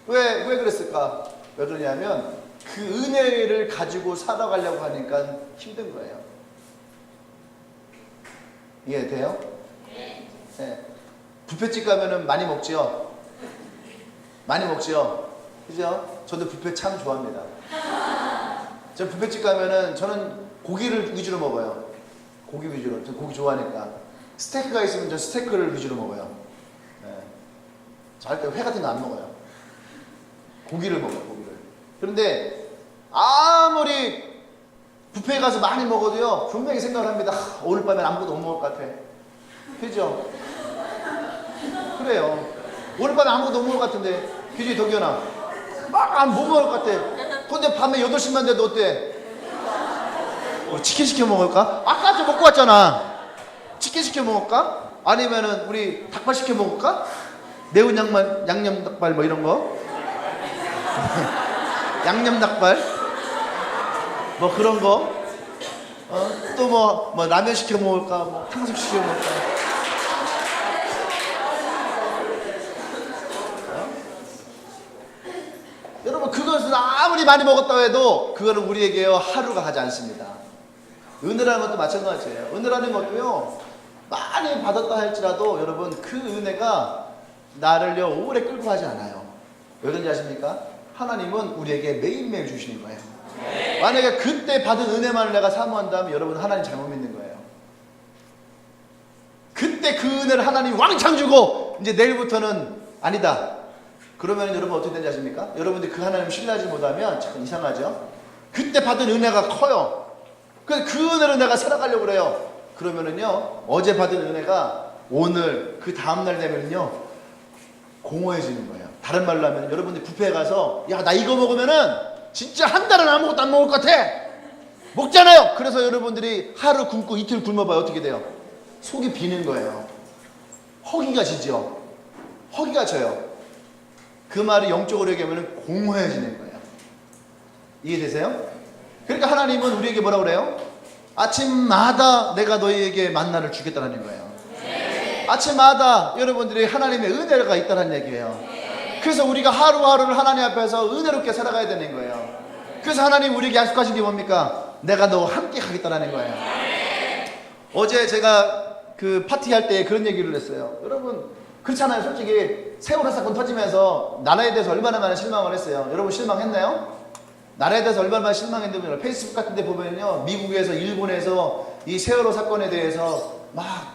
왜 그랬을까? 왜 그러냐면 그 은혜를 가지고 살아가려고 하니까 힘든 거예요. 이해돼요? 네. 뷔페집 가면은 많이 먹죠? 많이 먹죠? 그죠? 저도 뷔페 참 좋아합니다. 저 뷔페집 가면은 저는 고기를 위주로 먹어요. 고기 위주로. 저 고기 좋아하니까. 스테이크가 있으면 저 스테이크를 위주로 먹어요. 네. 절대 회 같은 거 안 먹어요. 고기를 먹어요, 고기를. 그런데 아무리 뷔페에 가서 많이 먹어도요, 분명히 생각을 합니다. 오늘 밤엔 아무것도 못 먹을 것 같아. 그죠? 그래요. 오늘 밤에 아무것도 못 먹을 것 같은데, 그지, 덕현아? 막 못 먹을 것 같아. 근데 밤에 8시만 돼도 어때? 치킨 시켜 먹을까? 아까 좀 먹고 왔잖아. 치킨 시켜 먹을까? 아니면은 우리 닭발 시켜 먹을까? 매운 양념 닭발 뭐 이런 거? 양념 닭발? 뭐 그런 거? 또 뭐 라면 시켜 먹을까? 뭐 탕수육 시켜 먹을까? 여러분, 그것은 아무리 많이 먹었다고 해도 그거는 우리에게요 하루가 가지 않습니다. 은혜라는 것도 마찬가지예요. 은혜라는 것도요, 많이 받았다 할지라도 여러분 그 은혜가 나를요 오래 끌고 가지 않아요. 왜 그런지 아십니까? 하나님은 우리에게 매일매일 주시는 거예요. 만약에 그때 받은 은혜만을 내가 사모한다면 여러분 하나님 잘못 믿는 거예요. 그때 그 은혜를 하나님이 왕창 주고 이제 내일부터는 아니다. 그러면 여러분 어떻게 되는지 아십니까? 여러분들이 그 하나님 신뢰하지 못하면 참 이상하죠? 그때 받은 은혜가 커요. 그래서 그 은혜로 내가 살아가려고 그래요. 그러면은요, 어제 받은 은혜가 오늘 그 다음날 되면은요, 공허해지는 거예요. 다른 말로 하면 여러분들이 뷔페에 가서, 야, 나 이거 먹으면은 진짜 한 달은 아무것도 안 먹을 것 같아! 먹잖아요! 그래서 여러분들이 하루 굶고 이틀 굶어봐요. 어떻게 돼요? 속이 비는 거예요. 허기가 지죠? 허기가 져요. 그 말이 영적으로 얘기하면 공허해지는 거예요. 이해되세요? 그러니까 하나님은 우리에게 뭐라고 그래요? 아침마다 내가 너희에게 만나를 주겠다는 거예요. 아침마다 여러분들이 하나님의 은혜가 있다는 얘기예요. 그래서 우리가 하루하루를 하나님 앞에서 은혜롭게 살아가야 되는 거예요. 그래서 하나님 우리에게 약속하신 게 뭡니까? 내가 너와 함께 가겠다는 거예요. 어제 제가 그 파티할 때 그런 얘기를 했어요. 여러분 그렇잖아요. 솔직히 세월호 사건 터지면서 나라에 대해서 얼마나 많은 실망을 했어요. 여러분 실망했나요? 나라에 대해서 얼마나 실망했는데 페이스북 같은 데 보면요, 미국에서 일본에서 이 세월호 사건에 대해서 막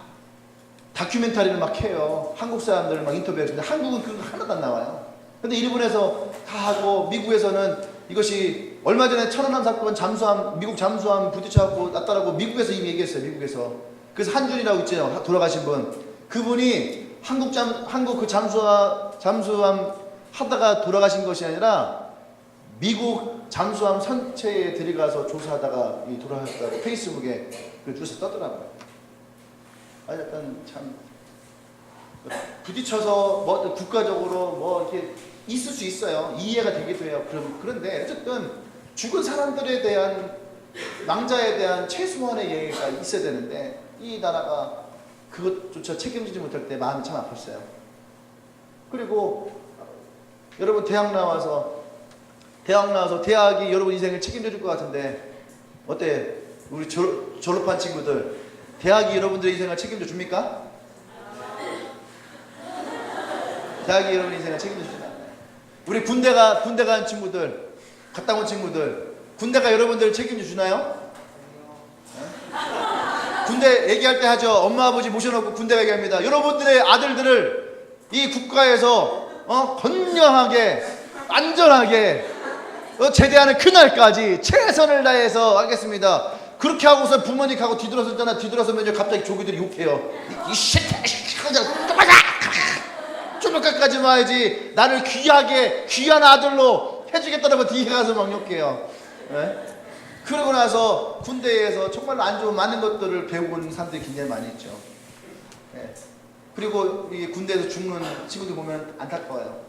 다큐멘터리를 막 해요. 한국 사람들을 막 인터뷰하는데 한국은 그거 하나도 안 나와요. 근데 일본에서 다 하고 미국에서는 이것이 얼마 전에 천안함 사건 잠수함 미국 잠수함 부딪혀갖고 났다라고 미국에서 이미 얘기했어요. 미국에서. 그래서 한준이라고 있잖아요. 돌아가신 분. 그분이 한국 그 잠수함 하다가 돌아가신 것이 아니라 미국 잠수함 선체에 들어가서 조사하다가 돌아가셨다고 페이스북에 그 뉴스 떠더라고요. 아, 약간 참 부딪혀서 뭐 국가적으로 뭐 이렇게 있을 수 있어요. 이해가 되기도 해요. 그런데 어쨌든 죽은 사람들에 대한 낭자에 대한 최소한의 예의가 있어야 되는데 이 나라가 그것조차 책임지지 못할 때 마음이 참 아팠어요. 그리고 여러분 대학 나와서 대학이 여러분 인생을 책임져 줄 것 같은데 어때? 우리 졸업한 친구들 대학이 여러분들의 인생을 책임져 줍니까? 대학이 여러분 인생을 책임져 주지 않아요. 우리 군대 간 친구들, 갔다 온 친구들, 군대가 여러분들을 책임져 주나요? 군대 얘기할 때 하죠. 엄마 아버지 모셔놓고 군대 얘기합니다. 여러분들의 아들들을 이 국가에서 건강하게 안전하게 제대하는 그날까지 최선을 다해서 하겠습니다. 그렇게 하고서 부모님하고 뒤돌아섰잖아. 뒤돌아서면 갑자기 조교들이 욕해요. 이 새끼야, 쪼박까지 와야지. 나를 귀한 아들로 해주겠다고 뒤에 가서 막 욕해요. 네? 그러고 나서 군대에서 정말 안 좋은 많은 것들을 배우는 사람들이 굉장히 많이 있죠. 네. 그리고 이 군대에서 죽는 친구들 보면 안타까워요.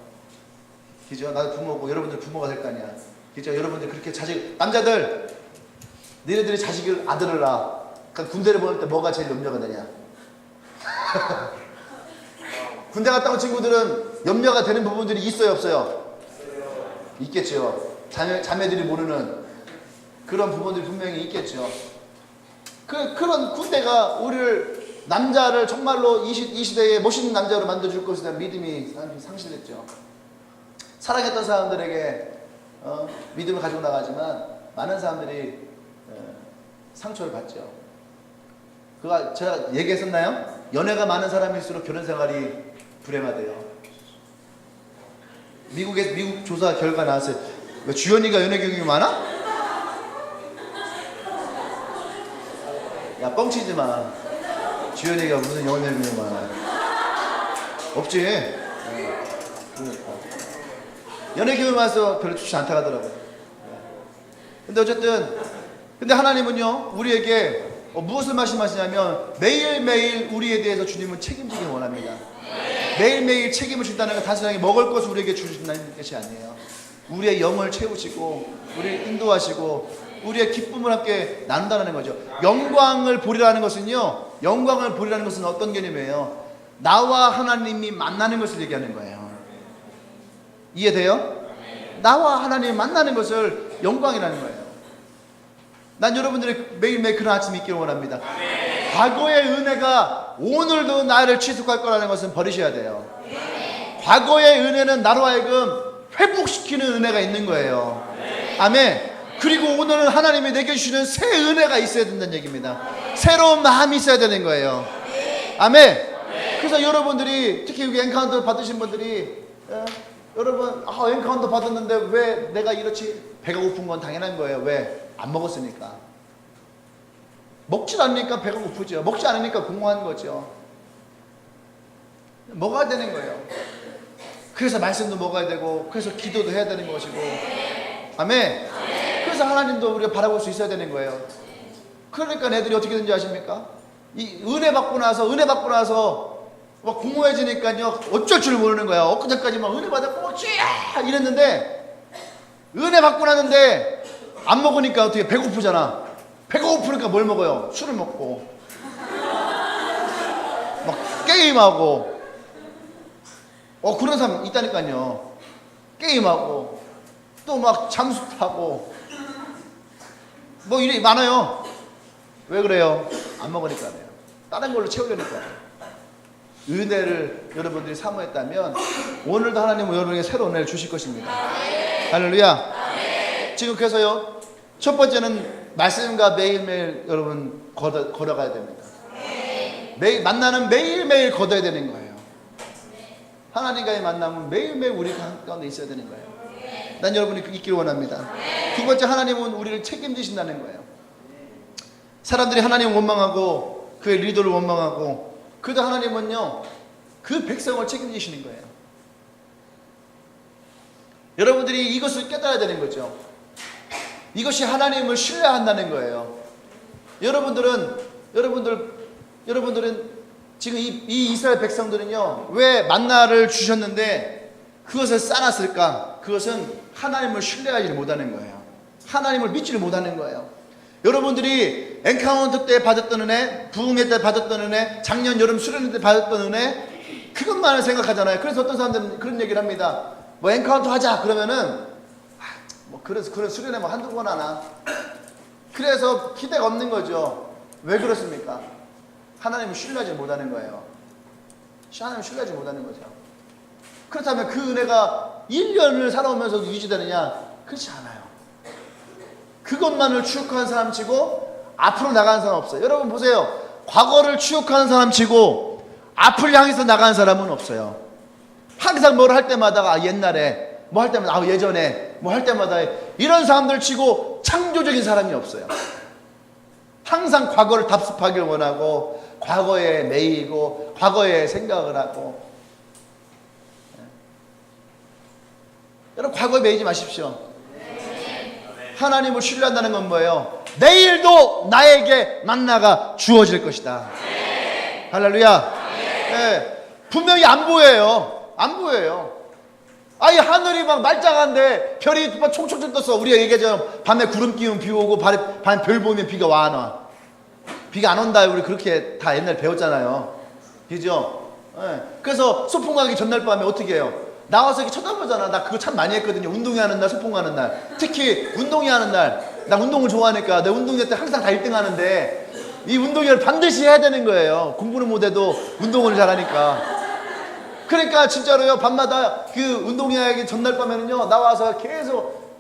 그죠? 나도 부모고 여러분들 부모가 될 거 아니야. 그죠? 여러분들 그렇게 남자들 너희들이 자식을 아들을 낳아. 그러니까 군대를 보낼 때 뭐가 제일 염려가 되냐? 군대 갔다 온 친구들은 염려가 되는 부분들이 있어요, 없어요? 있겠죠. 자매들이 모르는 그런 부분들이 분명히 있겠죠. 그런 군대가 우리를 남자를 정말로 이 시대에 멋있는 남자로 만들어줄 것에 대한 믿음이 상실됐죠. 사랑했던 사람들에게 믿음을 가지고 나가지만 많은 사람들이 상처를 받죠. 그거 제가 얘기했었나요? 연애가 많은 사람일수록 결혼 생활이 불행하대요. 미국 조사 결과 나왔어요. 왜 주연이가 연애 경험이 많아? 야, 뻥치지 마. 주연이가 무슨 연애 경험이 많아? 없지. 그러니까. 연애 경험이 많아서 별로 좋지 않다 하더라고요. 근데 어쨌든 근데 하나님은요 우리에게 무엇을 말씀하시냐면 매일매일 우리에 대해서 주님은 책임지길 원합니다. 매일매일 책임을 준다는 건 단순하게 먹을 것을 우리에게 주신다는 것이 아니에요. 우리의 영을 채우시고 우리를 인도하시고 우리의 기쁨을 함께 나눈다는 거죠. 영광을 보리라는 것은요, 영광을 보리라는 것은 어떤 개념이에요? 나와 하나님이 만나는 것을 얘기하는 거예요. 이해돼요? 나와 하나님이 만나는 것을 영광이라는 거예요. 난 여러분들이 매일매일 그런 아침이 있기를 원합니다. 과거의 은혜가 오늘도 나를 취속할 거라는 것은 버리셔야 돼요. 과거의 은혜는 나로 하여금 회복시키는 은혜가 있는 거예요. 아멘. 그리고 오늘은 하나님이 내게 주시는 새 은혜가 있어야 된다는 얘기입니다. 새로운 마음이 있어야 되는 거예요. 아멘. 그래서 여러분들이 특히 여기 엔카운터 받으신 분들이 여러분 엔카운터 받았는데 왜 내가 이렇지? 배가 고픈 건 당연한 거예요. 왜? 안 먹었으니까. 먹지 않으니까 배가 고프죠. 먹지 않으니까 공허한 거죠. 먹어야 되는 거예요. 그래서 말씀도 먹어야 되고 그래서 기도도 해야 되는 것이고. 아멘. 그래서 하나님도 우리가 바라볼 수 있어야 되는 거예요. 그러니까 애들이 어떻게 되는지 아십니까? 이 은혜 받고 나서 막 공허해지니까요 어쩔 줄 모르는 거야. 엊그제까지 막 은혜 받았고 막 쥐야 이랬는데 은혜 받고 나는데 안 먹으니까 어떻게 배고프잖아. 배가 고프니까 뭘 먹어요? 술을 먹고 막 게임하고 그런 사람 있다니까요. 게임하고 또 막 잠수 타고 뭐 일이 많아요. 왜 그래요? 안 먹으니까 그래요. 다른 걸로 채우려니까. 은혜를 여러분들이 사모했다면 오늘도 하나님은 여러분에게 새로운 은혜를 주실 것입니다. 할렐루야. 지금 그래서요 첫 번째는 말씀과 매일매일 여러분 걸어가야 됩니다. 매일 만나는 매일매일 거둬야 되는 거예요. 하나님과의 만남은 매일매일 우리 가운데 있어야 되는 거예요. 난 여러분이 있기를 원합니다. 두 번째, 하나님은 우리를 책임지신다는 거예요. 사람들이 하나님을 원망하고 그의 리더를 원망하고, 그래도 하나님은요 그 백성을 책임지시는 거예요. 여러분들이 이것을 깨달아야 되는 거죠. 이것이 하나님을 신뢰한다는 거예요. 여러분들은 지금 이 이스라엘 백성들은요 왜 만나를 주셨는데 그것을 쌓았을까? 그것은 하나님을 신뢰하지 못하는 거예요. 하나님을 믿지를 못하는 거예요. 여러분들이 엔카운터 때 받았던 은혜, 부흥회 때 받았던 은혜, 작년 여름 수련회 때 받았던 은혜, 그것만을 생각하잖아요. 그래서 어떤 사람들은 그런 얘기를 합니다. 뭐 엔카운터 하자 그러면은 뭐 그래서 그런 수련회 뭐 한두 번 하나, 그래서 기대가 없는 거죠. 왜 그렇습니까? 하나님을 신뢰하지 못하는 거예요. 하나님을 신뢰하지 못하는 거죠. 그렇다면 그 은혜가 1년을 살아오면서도 유지되느냐? 그렇지 않아요. 그것만을 추억하는 사람 치고 앞으로 나가는 사람 없어요. 여러분 보세요. 과거를 추억하는 사람 치고 앞을 향해서 나가는 사람은 없어요. 항상 뭘 할 때마다 옛날에 뭐 할 때마다 예전에 뭐 할 때마다 이런 사람들 치고 창조적인 사람이 없어요. 항상 과거를 답습하길 원하고 과거에 매이고 과거에 생각을 하고. 여러분 과거에 매이지 마십시오. 하나님을 신뢰한다는 건 뭐예요? 내일도 나에게 만나가 주어질 것이다. 할렐루야. 네. 분명히 안 보여요. 안 보여요. 아예 하늘이 막 말짱한데 별이 막 총총총 떴어. 우리가 얘기하잖아. 밤에 구름 끼우면 비 오고 밤에 별 보면 비가 와 안 와? 비가 안 온다. 우리 그렇게 다 옛날에 배웠잖아요. 그죠? 네. 그래서 소풍 가기 전날 밤에 어떻게 해요? 나와서 이렇게 쳐다보잖아. 나 그거 참 많이 했거든요. 운동회 하는 날, 소풍 가는 날. 특히 운동회 하는 날. 나 운동을 좋아하니까 내 운동회 때 항상 다 1등 하는데 이 운동회를 반드시 해야 되는 거예요. 공부는 못해도 운동을 잘하니까. 그러니까 진짜로요. 밤마다 그 운동회 하기 전날 밤에는요. 나와서 계속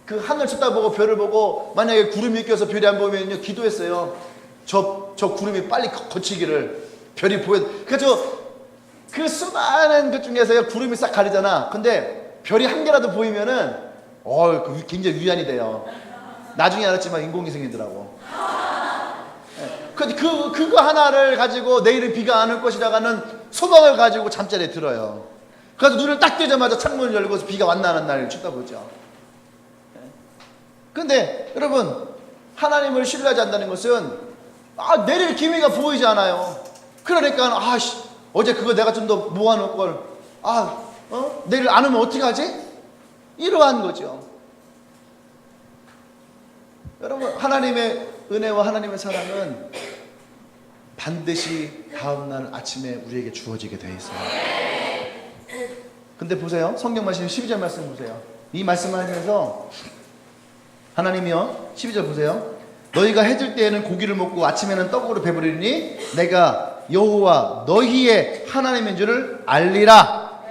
그 하늘 쳐다보고 별을 보고, 만약에 구름이 껴서 별이 안 보이면요. 기도했어요. 저 구름이 빨리 거치기를, 별이 보여. 그래서 그 수많은 것 중에서 구름이 싹 가리잖아. 근데 별이 한 개라도 보이면은 굉장히 위안이 돼요. 나중에 알았지만 인공위성이더라고. 근데 그거 하나를 가지고 내일은 비가 안 올 것이라고 하는 소망을 가지고 잠자리에 들어요. 그래서 눈을 딱 뜨자마자 창문을 열고 비가 왔나 안 왔나를 쳐다보죠. 근데 여러분 하나님을 신뢰하지 않는다는 것은 내릴 기미가 보이지 않아요. 그러니까 어제 그거 내가 좀 더 모아놓을 걸 내일 안 오면 어떻게 하지? 이러한 거죠. 여러분 하나님의 은혜와 하나님의 사랑은 반드시 다음날 아침에 우리에게 주어지게 되어 있어요. 근데 보세요. 성경 말씀 12절 말씀 보세요. 이 말씀을 하면서 하나님이요 12절 보세요. 너희가 해질 때에는 고기를 먹고 아침에는 떡으로 배부르니 내가 여호와 너희의 하나님인 줄을 알리라.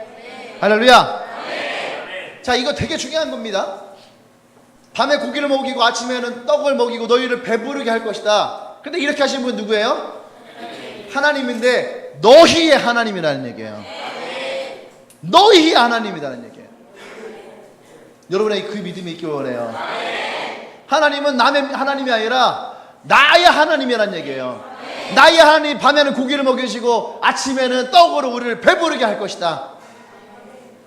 할렐루야. 자, 이거 되게 중요한 겁니다. 밤에 고기를 먹이고 아침에는 떡을 먹이고 너희를 배부르게 할 것이다. 근데 이렇게 하신 분 누구예요? 하나님인데 너희의 하나님이라는 얘기예요. 너희의 하나님이라는 얘기예요. 여러분의 그 믿음이 있기 원해요. 하나님은 남의 하나님이 아니라 나의 하나님이라는 얘기예요. 나의 하나님, 밤에는 고기를 먹이시고 아침에는 떡으로 우리를 배부르게 할 것이다.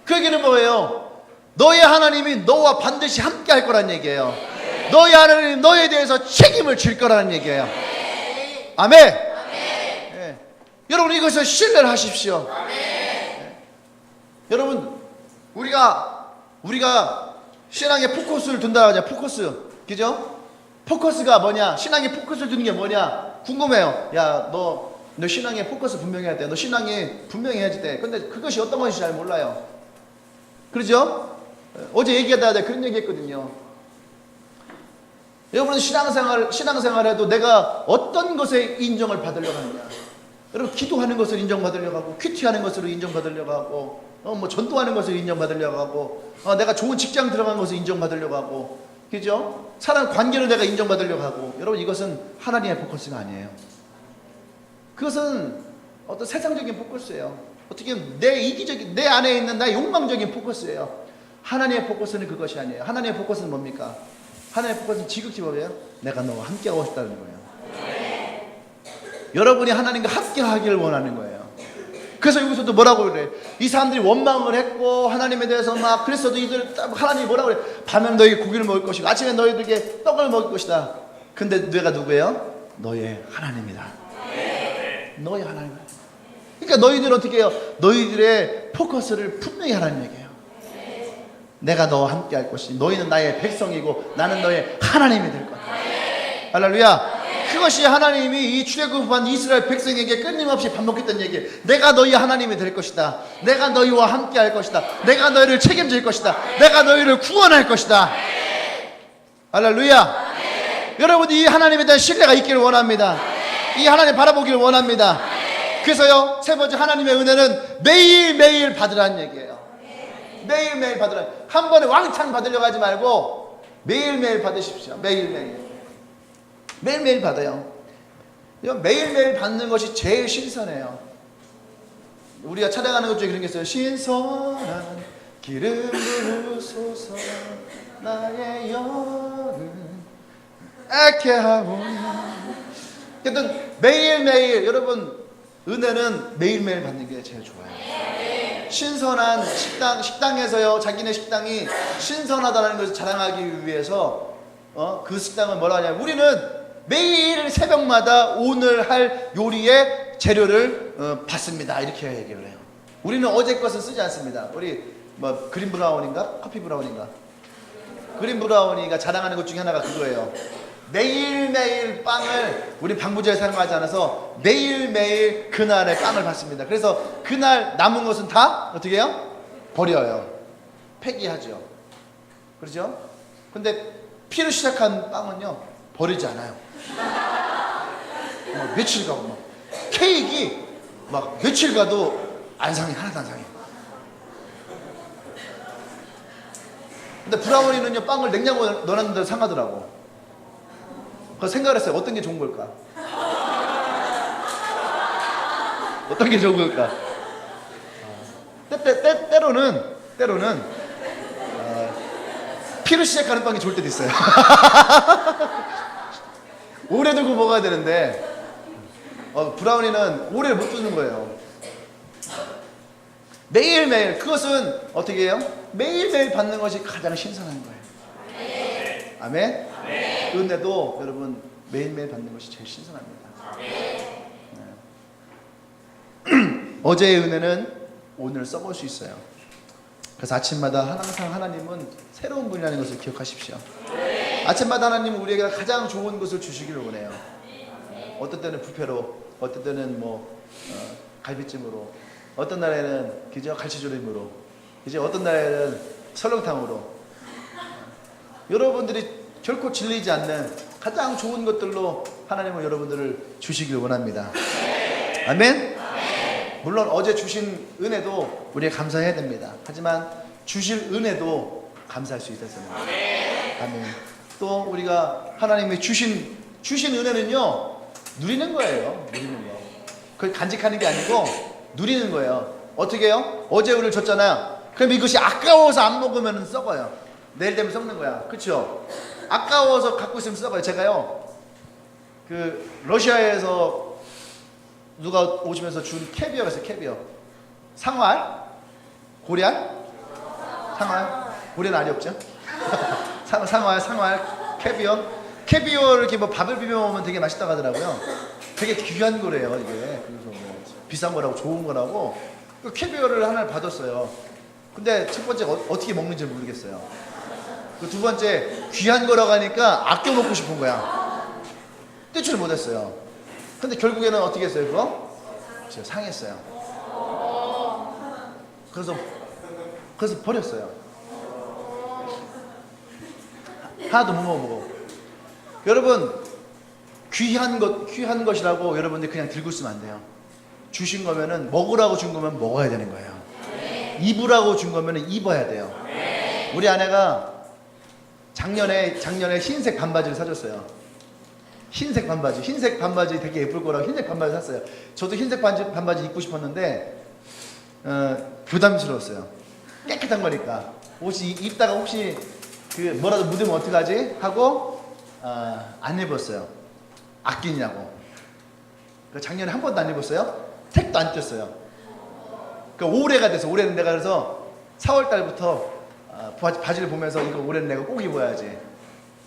그 얘기는 뭐예요? 너의 하나님이 너와 반드시 함께 할 거란 얘기예요. 너의 하나님이 너에 대해서 책임을 질 거라는 얘기예요. 아멘. 네. 여러분 이것을 신뢰를 하십시오. 네. 여러분 우리가 신앙에 포커스를 둔다 하잖아요. 포커스. 그죠? 포커스가 뭐냐? 신앙에 포커스를 두는 게 뭐냐? 궁금해요. 야, 너 신앙에 포커스 분명히 해야 돼. 너 신앙이 분명히 해야지 돼. 근데 그것이 어떤 것인지 잘 몰라요. 그러죠? 어제 얘기하다 그런 얘기 했거든요. 여러분은 신앙생활 해도 내가 어떤 것에 인정을 받으려고 하느냐. 여러분 기도하는 것을 인정받으려고 하고, 큐티하는 것으로 인정받으려고 하고, 뭐 전도하는 것을 인정받으려고 하고, 내가 좋은 직장 들어간 것을 인정받으려고 하고, 그죠? 사람 관계로 내가 인정받으려고 하고. 여러분 이것은 하나님의 포커스가 아니에요. 그것은 어떤 세상적인 포커스예요. 어떻게 보면 내 이기적인, 내 안에 있는 나의 욕망적인 포커스예요. 하나님의 포커스는 그것이 아니에요. 하나님의 포커스는 뭡니까? 하나님의 포커스는 지극히 뭐예요? 내가 너와 함께 하고 싶다는 거예요. 여러분이 하나님과 함께 하기를 원하는 거예요. 그래서 여기서도 뭐라고 그래? 이 사람들이 원망을 했고 하나님에 대해서 막 그랬어도 이들 하나님이 뭐라고 그래? 밤에는 너희에게 고기를 먹을 것이고 아침에 너희들에게 떡을 먹을 것이다. 근데 내가 누구예요? 너의 하나님이다. 너의 하나님. 그러니까 너희들은 어떻게 해요? 너희들의 포커스를 분명히 하나님 얘기해요. 내가 너와 함께 할 것이니 너희는 나의 백성이고 나는 너의 하나님이 될 거다. 할렐루야. 그것이 하나님이 이 출애굽한 이스라엘 백성에게 끊임없이 반복했던 얘기예요. 내가 너희 하나님이 될 것이다. 내가 너희와 함께 할 것이다. 내가 너희를 책임질 것이다. 내가 너희를 구원할 것이다. 할렐루야. 여러분이 이 하나님에 대한 신뢰가 있기를 원합니다. 이 하나님 바라보기를 원합니다. 그래서요, 세 번째 하나님의 은혜는 매일매일 받으라는 얘기예요. 매일매일 받으라. 한 번에 왕창 받으려고 하지 말고 매일매일 받으십시오. 매일매일. 매일매일 받아요. 매일매일 받는 것이 제일 신선해요. 우리가 찬양하는 것 중에 그런 게 있어요. 신선한 기름 부으소서 나의 영은 애케 하오니. 어쨌든 매일매일 여러분 은혜는 매일매일 받는 게 제일 좋아요. 신선한 식당에서요, 자기네 식당이 신선하다는 것을 자랑하기 위해서 그 식당은 뭐라 하냐면 우리는 매일 새벽마다 오늘 할 요리의 재료를 받습니다. 이렇게 얘기를 해요. 우리는 어제 것은 쓰지 않습니다. 우리 뭐 그린 브라운인가? 커피 브라운인가? 그린 브라운이가 자랑하는 것 중에 하나가 그거예요. 매일매일 빵을 우리 방부제에 사용하지 않아서 매일매일 그날의 빵을 받습니다. 그래서 그날 남은 것은 다 어떻게 해요? 버려요. 폐기하죠. 그렇죠? 근데 피로 시작한 빵은요 버리지 않아요. 막 며칠 가고 막 케이크 막 며칠 가도 안 상해. 하나도 안 상해. 근데 브라우니는요 빵을 냉장고에 넣어놨는데 상하더라고. 그래서 생각을 했어요. 어떤 게 좋은 걸까? 어떤 게 좋은 걸까? 때로는 피로 시작하는 빵이 좋을 때도 있어요. 오래 두고 먹어야 되는데 브라우니는 오래 못 두는 거예요. 매일매일. 그것은 어떻게 해요? 매일매일 받는 것이 가장 신선한 거예요. 아멘. 은혜도 여러분 매일매일 받는 것이 제일 신선합니다. 네. 어제의 은혜는 오늘 써볼 수 있어요. 그래서 아침마다 항상 하나님은 새로운 분이라는 것을 기억하십시오. 아침마다 하나님은 우리에게 가장 좋은 것을 주시기를 원해요. 어떤 때는 부패로, 어떤 때는 갈비찜으로, 어떤 날에는 그저 갈치조림으로, 이제 어떤 날에는 설렁탕으로. 여러분들이 결코 질리지 않는 가장 좋은 것들로 하나님은 여러분들을 주시길 원합니다. 아멘? 물론 어제 주신 은혜도 우리가 감사해야 됩니다. 하지만 주실 은혜도 감사할 수 있었습니다. 아멘. 또 우리가 하나님이 주신 은혜는요 누리는 거예요. 누리는 거. 그걸 간직하는 게 아니고 누리는 거예요. 어떻게 해요? 어제 우리를 줬잖아요. 그럼 이것이 아까워서 안 먹으면 썩어요. 내일 되면 썩는 거야. 그렇죠? 아까워서 갖고 있으면 썩어요. 제가요 그 러시아에서 누가 오시면서 준 캐비어가 있어요. 캐비어. 상활? 고리알? 상활? 고리는 알이 없죠? 상활, 캐비어를 이렇게 뭐 밥을 비벼 먹으면 되게 맛있다고 하더라고요. 되게 귀한 거래요, 이게. 그래서 뭐 비싼 거라고 좋은 거라고. 그 캐비어를 하나를 받았어요. 근데 첫 번째 어떻게 먹는지 모르겠어요. 그 두 번째 귀한 거라고 하니까 아껴 먹고 싶은 거야. 떼지를 못했어요. 근데 결국에는 어떻게 했어요, 그거? 제가 상했어요. 그래서 버렸어요. 하나도 못 먹어보고. 여러분 귀한 것이라고 여러분들 그냥 들고 있으면 안 돼요. 주신 거면은 먹으라고 준 거면 먹어야 되는 거예요. 입으라고 준 거면은 입어야 돼요. 우리 아내가 작년에 흰색 반바지를 사줬어요. 흰색 반바지 되게 예쁠 거라고 흰색 반바지 샀어요. 저도 흰색 반바지 입고 싶었는데 부담스러웠어요. 깨끗한 거니까. 옷이 입다가 혹시 그 뭐라도 묻으면 어떡하지 하고 안 입었어요. 아끼냐고. 작년에 한 번도 안 입었어요. 택도 안 뗐어요. 올해가 돼서, 올해는 내가 그래서 4월 달부터 바지를 보면서 이거 올해는 내가 꼭 입어야지.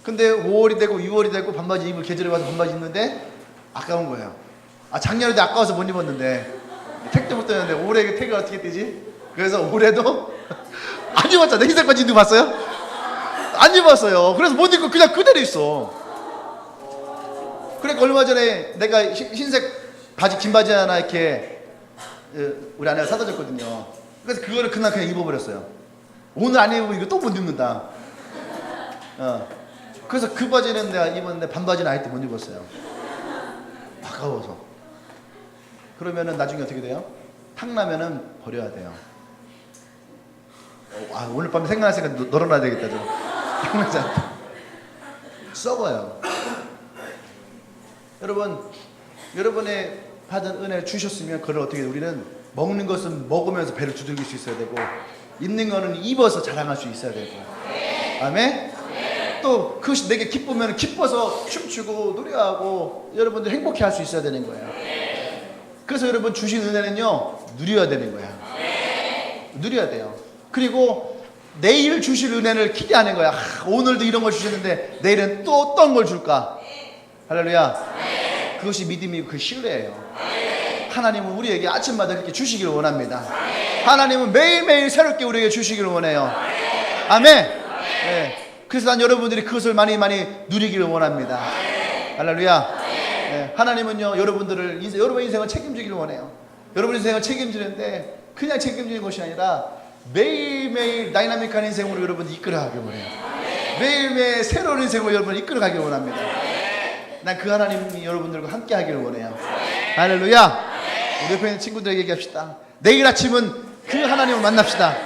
근데 5월이 되고 6월이 되고 반바지 입을 계절에 와서 반바지 입는데 아까운 거예요. 작년에도 아까워서 못 입었는데 택도 못 떼는데 올해 택을 어떻게 떼지? 그래서 올해도 안 입었잖아. 흰색 바지 입는 거 봤어요? 안 입었어요. 그래서 못 입고 그냥 그대로 있어. 그러니까 얼마 전에 내가 흰색 바지, 긴 바지 하나 이렇게 우리 아내가 사다 줬거든요. 그래서 그거를 그날 그냥 입어버렸어요. 오늘 안 입으면 이거 또 못 입는다. 그래서 그 바지는 내가 입었는데 반바지는 아예 못 입었어요. 아까워서. 그러면은 나중에 어떻게 돼요? 탕나면은 버려야 돼요. 오늘 밤에 생각났으니까 널어놔야 되겠다. 탕나지 않다. 썩어요. 여러분, 여러분의 받은 은혜를 주셨으면 그걸 어떻게 우리는 먹는 것은 먹으면서 배를 두들길 수 있어야 되고 입는 거는 입어서 자랑할 수 있어야 되고. 아멘? 또 그것이 내게 기쁘면 기뻐서 춤추고 노래하고 여러분들 행복해 할 수 있어야 되는 거예요. 그래서 여러분 주신 은혜는요 누려야 되는 거야. 누려야 돼요. 그리고 내일 주실 은혜를 기대하는 거야. 오늘도 이런 걸 주셨는데 내일은 또 어떤 걸 줄까? 할렐루야. 그것이 믿음이고 그 신뢰예요. 하나님은 우리에게 아침마다 그렇게 주시기를 원합니다. 하나님은 매일매일 새롭게 우리에게 주시기를 원해요. 아멘. 네. 그래서 난 여러분들이 그것을 많이 누리기를 원합니다. 할렐루야. 네. 하나님은요 여러분들의 인생을 책임지기를 원해요. 여러분 인생을 책임지는데 그냥 책임지는 것이 아니라 매일매일 다이나믹한 인생으로 여러분들 이끌어가길 원해요. 매일매일 새로운 인생으로 여러분을 이끌어가길 원합니다. 난 그 하나님이 여러분들과 함께 하기를 원해요. 할렐루야. 우리 옆에 있는 친구들에게 얘기합시다. 내일 아침은 그 하나님을 만납시다.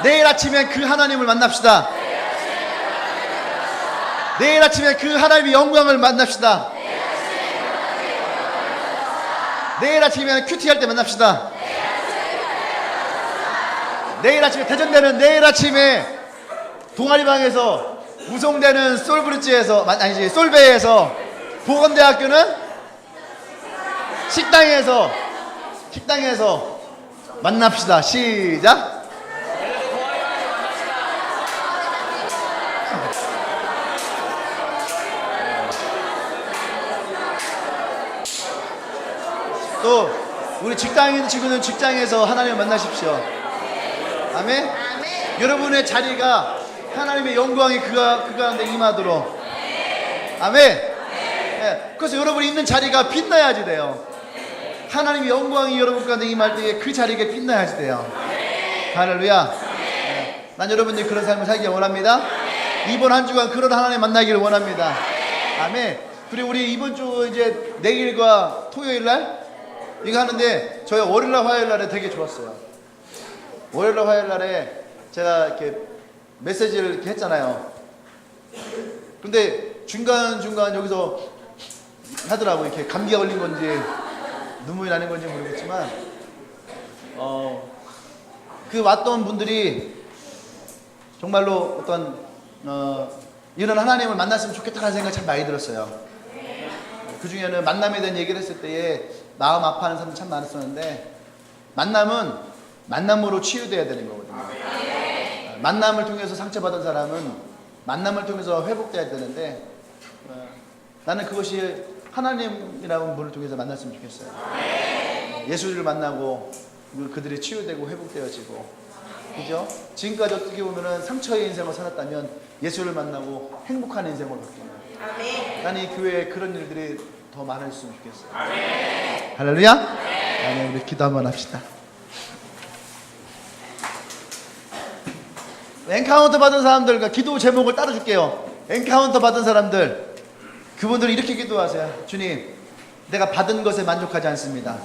내일 아침에 그 하나님을 만납시다. 내일 아침에 그 하나님의 영광을 만납시다. 내일 아침에 큐티할 때 만납시다. 내일 아침에 대전되는 내일 아침에 동아리방에서 우송되는 솔브리지에서 아니지 솔베에서 보건대학교는 식당에서 만납시다. 시작. 또 우리 직장인 친구는 직장에서 하나님을 만나십시오. 아멘. 여러분의 자리가 하나님의 영광이 그 가운데 임하도록. 아멘. 네. 그래서 여러분이 있는 자리가 빛나야지 돼요. 하나님의 영광이 여러분 가운데 임할 때에 그 자리가 빛나야지 돼요. 할렐루야. 네. 난 여러분들이 그런 삶을 살기 원합니다. 이번 한 주간 그런 하나님 만나기를 원합니다. 아멘. 그리고 우리 이번 주 이제 내일과 토요일 날 이거 하는데 저희 월요일 날 화요일 날에 되게 좋았어요. 월요일 날 화요일 날에 제가 이렇게 메시지를 이렇게 했잖아요. 근데 중간중간 여기서 하더라고. 이렇게 감기가 걸린 건지 눈물이 나는 건지 모르겠지만 그 왔던 분들이 정말로 어떤 이런 하나님을 만났으면 좋겠다는 생각이 참 많이 들었어요. 그 중에는 만남에 대한 얘기를 했을 때에 마음 아파하는 사람들 참 많았었는데 만남은 만남으로 치유돼야 되는 거거든요. 만남을 통해서 상처받은 사람은 만남을 통해서 회복돼야 되는데 나는 그것이 하나님이라는 분을 통해서 만났으면 좋겠어요. 예수를 만나고 그들이 치유되고 회복되어지고, 그죠? 지금까지 어떻게 보면은 상처의 인생을 살았다면 예수를 만나고 행복한 인생으로 바뀌어요. 나는 이 교회에 그런 일들이 더 많았으면 좋겠어요. 할렐루야. 아멘. 우리 기도 한번 합시다. 엔카운터 받은 사람들과 기도 제목을 따라줄게요. 엔카운터 받은 사람들, 그분들 이렇게 기도하세요. 주님, 내가 받은 것에 만족하지 않습니다.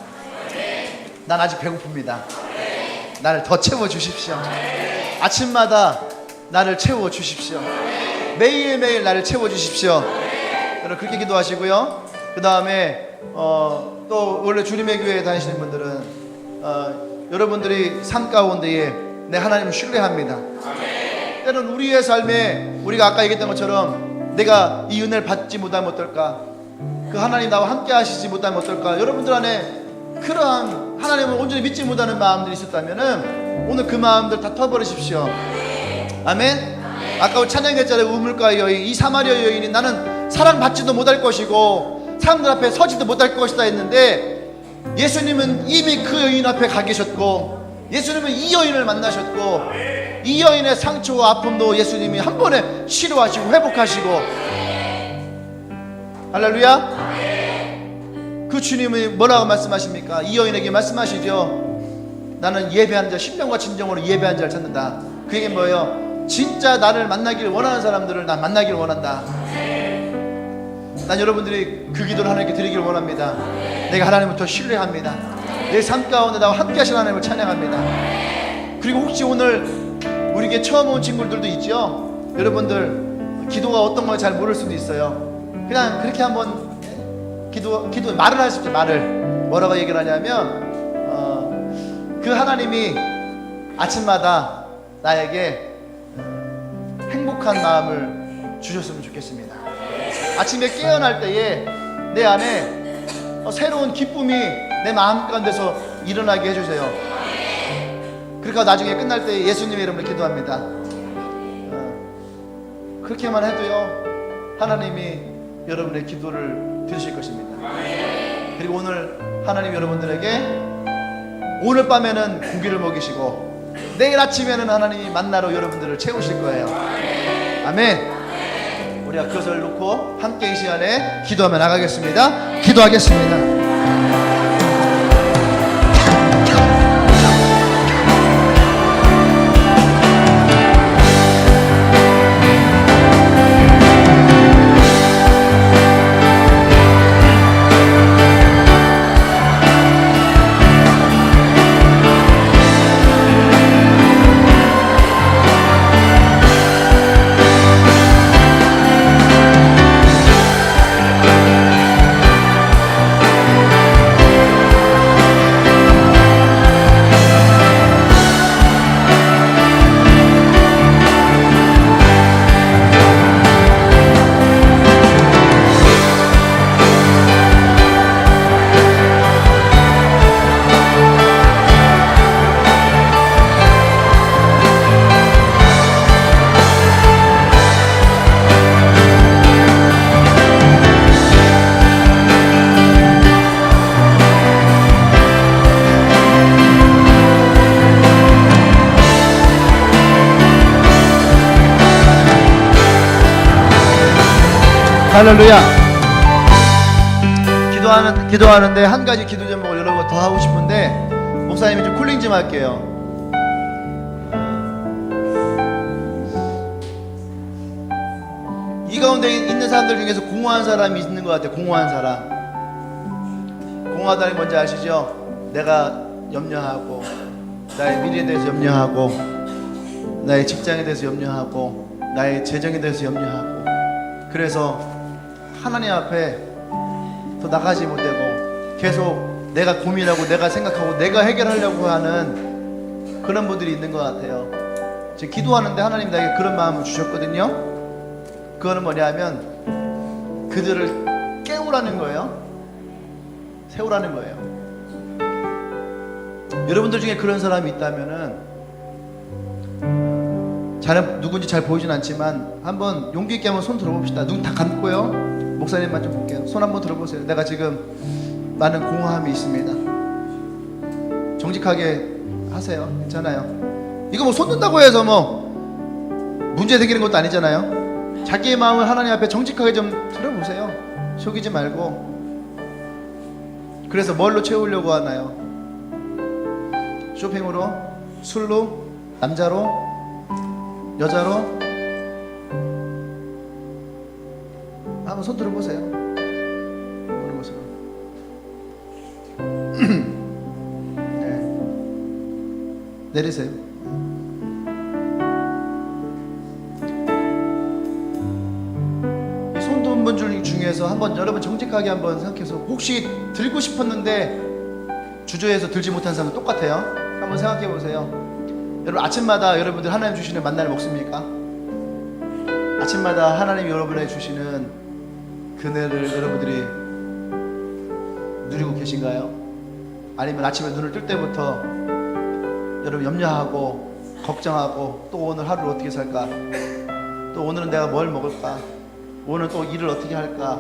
난 아직 배고픕니다. 나를 더 채워주십시오. 아침마다 나를 채워주십시오. 매일매일 나를 채워주십시오. 여러분 그렇게 기도하시고요. 그 다음에 또 원래 주님의 교회에 다니시는 분들은 여러분들이 삶 가운데에 내 하나님을 신뢰합니다. 때는 우리의 삶에 우리가 아까 얘기했던 것처럼 내가 이 은혜를 받지 못하면 어떨까, 그 하나님 나와 함께 하시지 못하면 어떨까, 여러분들 안에 그러한 하나님을 온전히 믿지 못하는 마음들이 있었다면 오늘 그 마음들 다 터버리십시오. 아멘. 아까 우리 찬양했잖아요. 우물가의 여인, 이 사마리아 여인이 나는 사랑받지도 못할 것이고 사람들 앞에 서지도 못할 것이다 했는데, 예수님은 이미 그 여인 앞에 가 계셨고, 예수님은 이 여인을 만나셨고, 이 여인의 상처와 아픔도 예수님이 한 번에 치료하시고 회복하시고, 할렐루야. 그 주님이 뭐라고 말씀하십니까? 이 여인에게 말씀하시죠. 나는 예배하는 자, 신령과 진정으로 예배하는 자를 찾는다. 그게 뭐예요? 진짜 나를 만나기를 원하는 사람들을 난 만나기를 원한다. 난 여러분들이 그 기도를 하나님께 드리기를 원합니다. 내가 하나님을 더 신뢰합니다. 내 삶 가운데 나와 함께 하신 하나님을 찬양합니다. 그리고 혹시 오늘 우리에게 처음 온 친구들도 있죠? 여러분들 기도가 어떤 걸 잘 모를 수도 있어요. 그냥 그렇게 한번 기도 말을 하십시오. 말을 뭐라고 얘기를 하냐면 그 하나님이 아침마다 나에게 행복한 마음을 주셨으면 좋겠습니다. 아침에 깨어날 때에 내 안에 새로운 기쁨이 내 마음 가운데서 일어나게 해주세요. 그러니까 나중에 끝날 때 예수님의 이름으로 기도합니다. 그렇게만 해도요 하나님이 여러분의 기도를 들으실 것입니다. 그리고 오늘 하나님 여러분들에게 오늘 밤에는 고기를 먹이시고 내일 아침에는 하나님이 만나러 여러분들을 채우실 거예요. 아멘. 우리가 그것을 놓고 함께 이 시간에 기도하며 나가겠습니다. 기도하겠습니다. 할렐루야. 기도하는데 한 가지 기도 제목을 여러분 더 하고 싶은데 목사님이 좀 쿨링 좀 할게요. 이 가운데 있는 사람들 중에서 공허한 사람이 있는 것 같아요. 공허한 사람. 공허하다는 게 뭔지 아시죠? 내가 염려하고 나의 미래에 대해서 염려하고 나의 직장에 대해서 염려하고 나의 재정에 대해서 염려하고, 그래서 하나님 앞에 더 나가지 못하고 계속 내가 고민하고 내가 생각하고 내가 해결하려고 하는 그런 분들이 있는 것 같아요. 지금 기도하는데 하나님 나에게 그런 마음을 주셨거든요. 그거는 뭐냐면 그들을 깨우라는 거예요. 세우라는 거예요. 여러분들 중에 그런 사람이 있다면은 누군지 잘 보이진 않지만 한번 용기 있게 한번 손 들어봅시다. 눈 다 감고요. 목사님만 좀 볼게요. 손 한번 들어보세요. 내가 지금 많은 공허함이 있습니다. 정직하게 하세요. 괜찮아요. 이거 뭐 손 든다고 해서 뭐 문제 생기는 것도 아니잖아요. 자기의 마음을 하나님 앞에 정직하게 좀 들어보세요. 속이지 말고. 그래서 뭘로 채우려고 하나요? 쇼핑으로? 술로? 남자로? 여자로? 한번 손 들어보세요. 어느 곳으로? 네. 내리세요. 대해서 한번 여러분 정직하게 한번 생각해서, 혹시 들고 싶었는데 주저해서 들지 못한 사람은 똑같아요. 한번 생각해 보세요. 여러분, 아침마다 여러분들 하나님 주시는 만나를 먹습니까? 아침마다 하나님이 여러분에게 주시는 그네를 여러분들이 누리고 계신가요? 아니면 아침에 눈을 뜰 때부터 여러분 염려하고 걱정하고, 또 오늘 하루를 어떻게 살까, 또 오늘은 내가 뭘 먹을까, 오늘 또 일을 어떻게 할까,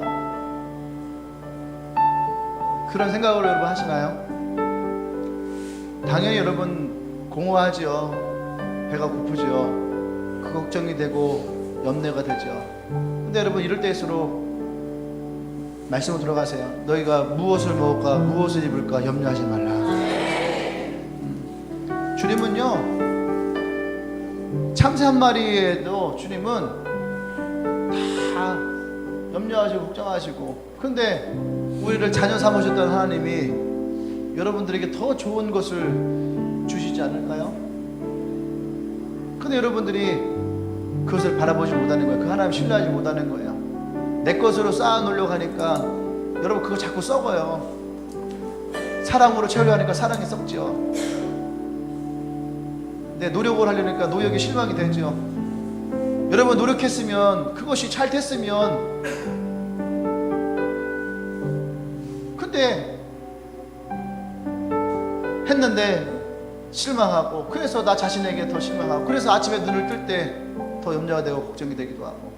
그런 생각을 여러분 하시나요? 당연히 여러분 공허하죠. 배가 고프죠. 그 걱정이 되고 염려가 되죠. 근데 여러분, 이럴 때일수록 말씀으로 들어가세요. 너희가 무엇을 먹을까, 무엇을 입을까 염려하지 말라. 주님은요, 참새 한 마리에도 주님은 다 염려하시고 걱정하시고, 근데 우리를 자녀 삼으셨던 하나님이 여러분들에게 더 좋은 것을 주시지 않을까요? 근데 여러분들이 그것을 바라보지 못하는 거예요. 그 하나님 신뢰하지 못하는 거예요. 내 것으로 쌓아놓으려고 하니까 여러분 그거 자꾸 썩어요. 사랑으로 채우려고 하니까 사랑이 썩죠. 내 노력을 하려니까 노력이 실망이 되죠. 여러분, 노력했으면, 그것이 잘 됐으면, 근데 했는데 실망하고, 그래서 나 자신에게 더 실망하고, 그래서 아침에 눈을 뜰 때 더 염려가 되고 걱정이 되기도 하고,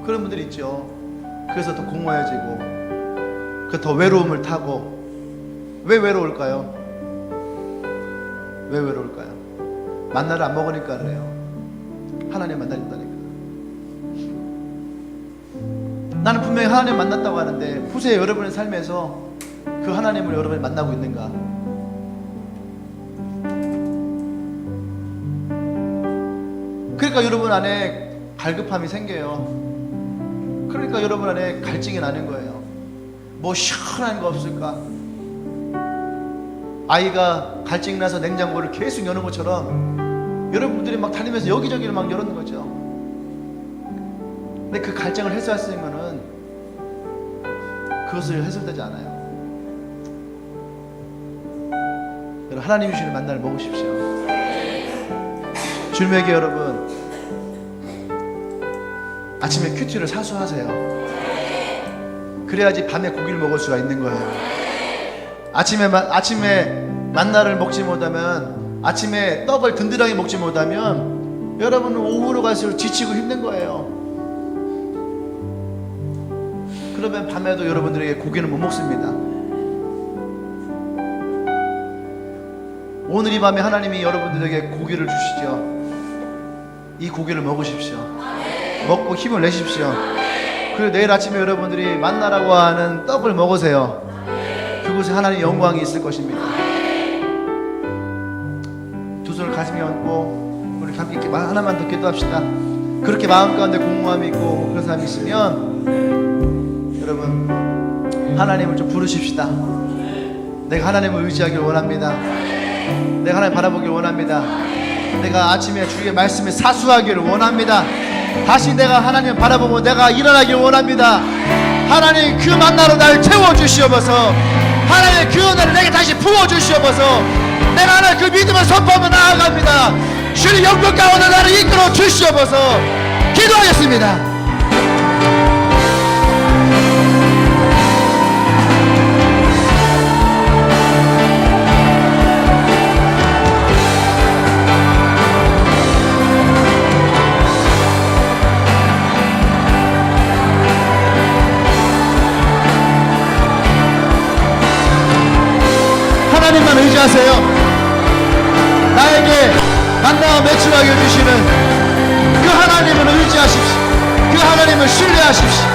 그런 분들이 있죠. 그래서 더 공허해지고, 그 더 외로움을 타고. 왜 외로울까요? 왜 외로울까요? 만나를 안 먹으니까 그래요. 하나님 만나린다니까. 나는 분명히 하나님 만났다고 하는데, 보세요. 여러분의 삶에서 그 하나님을 여러분이 만나고 있는가? 그러니까 여러분 안에 갈급함이 생겨요. 그러니까 여러분 안에 갈증이 나는 거예요. 뭐 시원한 거 없을까? 아이가 갈증이 나서 냉장고를 계속 여는 것처럼 여러분들이 막 다니면서 여기저기를 막 여는 거죠. 근데 그 갈증을 해소했으면은 그것을 해소되지 않아요. 여러분, 하나님이 주시는 만나를 먹으십시오. 주님에게 여러분 아침에 큐티를 사수하세요. 그래야지 밤에 고기를 먹을 수가 있는 거예요. 아침에 만나를 먹지 못하면, 아침에 떡을 든든하게 먹지 못하면 여러분은 오후로 갈수록 지치고 힘든 거예요. 그러면 밤에도 여러분들에게 고기는 못 먹습니다. 오늘 이 밤에 하나님이 여러분들에게 고기를 주시죠. 이 고기를 먹으십시오. 먹고 힘을 내십시오. 그리고 내일 아침에 여러분들이 만나라고 하는 떡을 먹으세요. 그곳에 하나님의 영광이 있을 것입니다. 두 손을 가슴에 얹고 우리 함께 하나만 더 기도합시다. 그렇게 마음 가운데 공허함이 있고 그런 사람이 있으면 여러분 하나님을 좀 부르십시다. 내가 하나님을 의지하길 원합니다. 내가 하나님 바라보길 원합니다. 내가 아침에 주의 말씀에 사수하기를 원합니다. 다시 내가 하나님을 바라보고 내가 일어나길 원합니다. 하나님 그 만나로 나를 채워주시옵소서. 하나님 그 은혜를 내게 다시 부어주시옵소서. 내가 하나님 그 믿음을 선포하며 나아갑니다. 주님 영광 가운데 나를 이끌어 주시옵소서. 기도하겠습니다. 하나님만 의지하세요. 나에게 만나와 매출하게 해주시는 그 하나님을 의지하십시오. 그 하나님을 신뢰하십시오.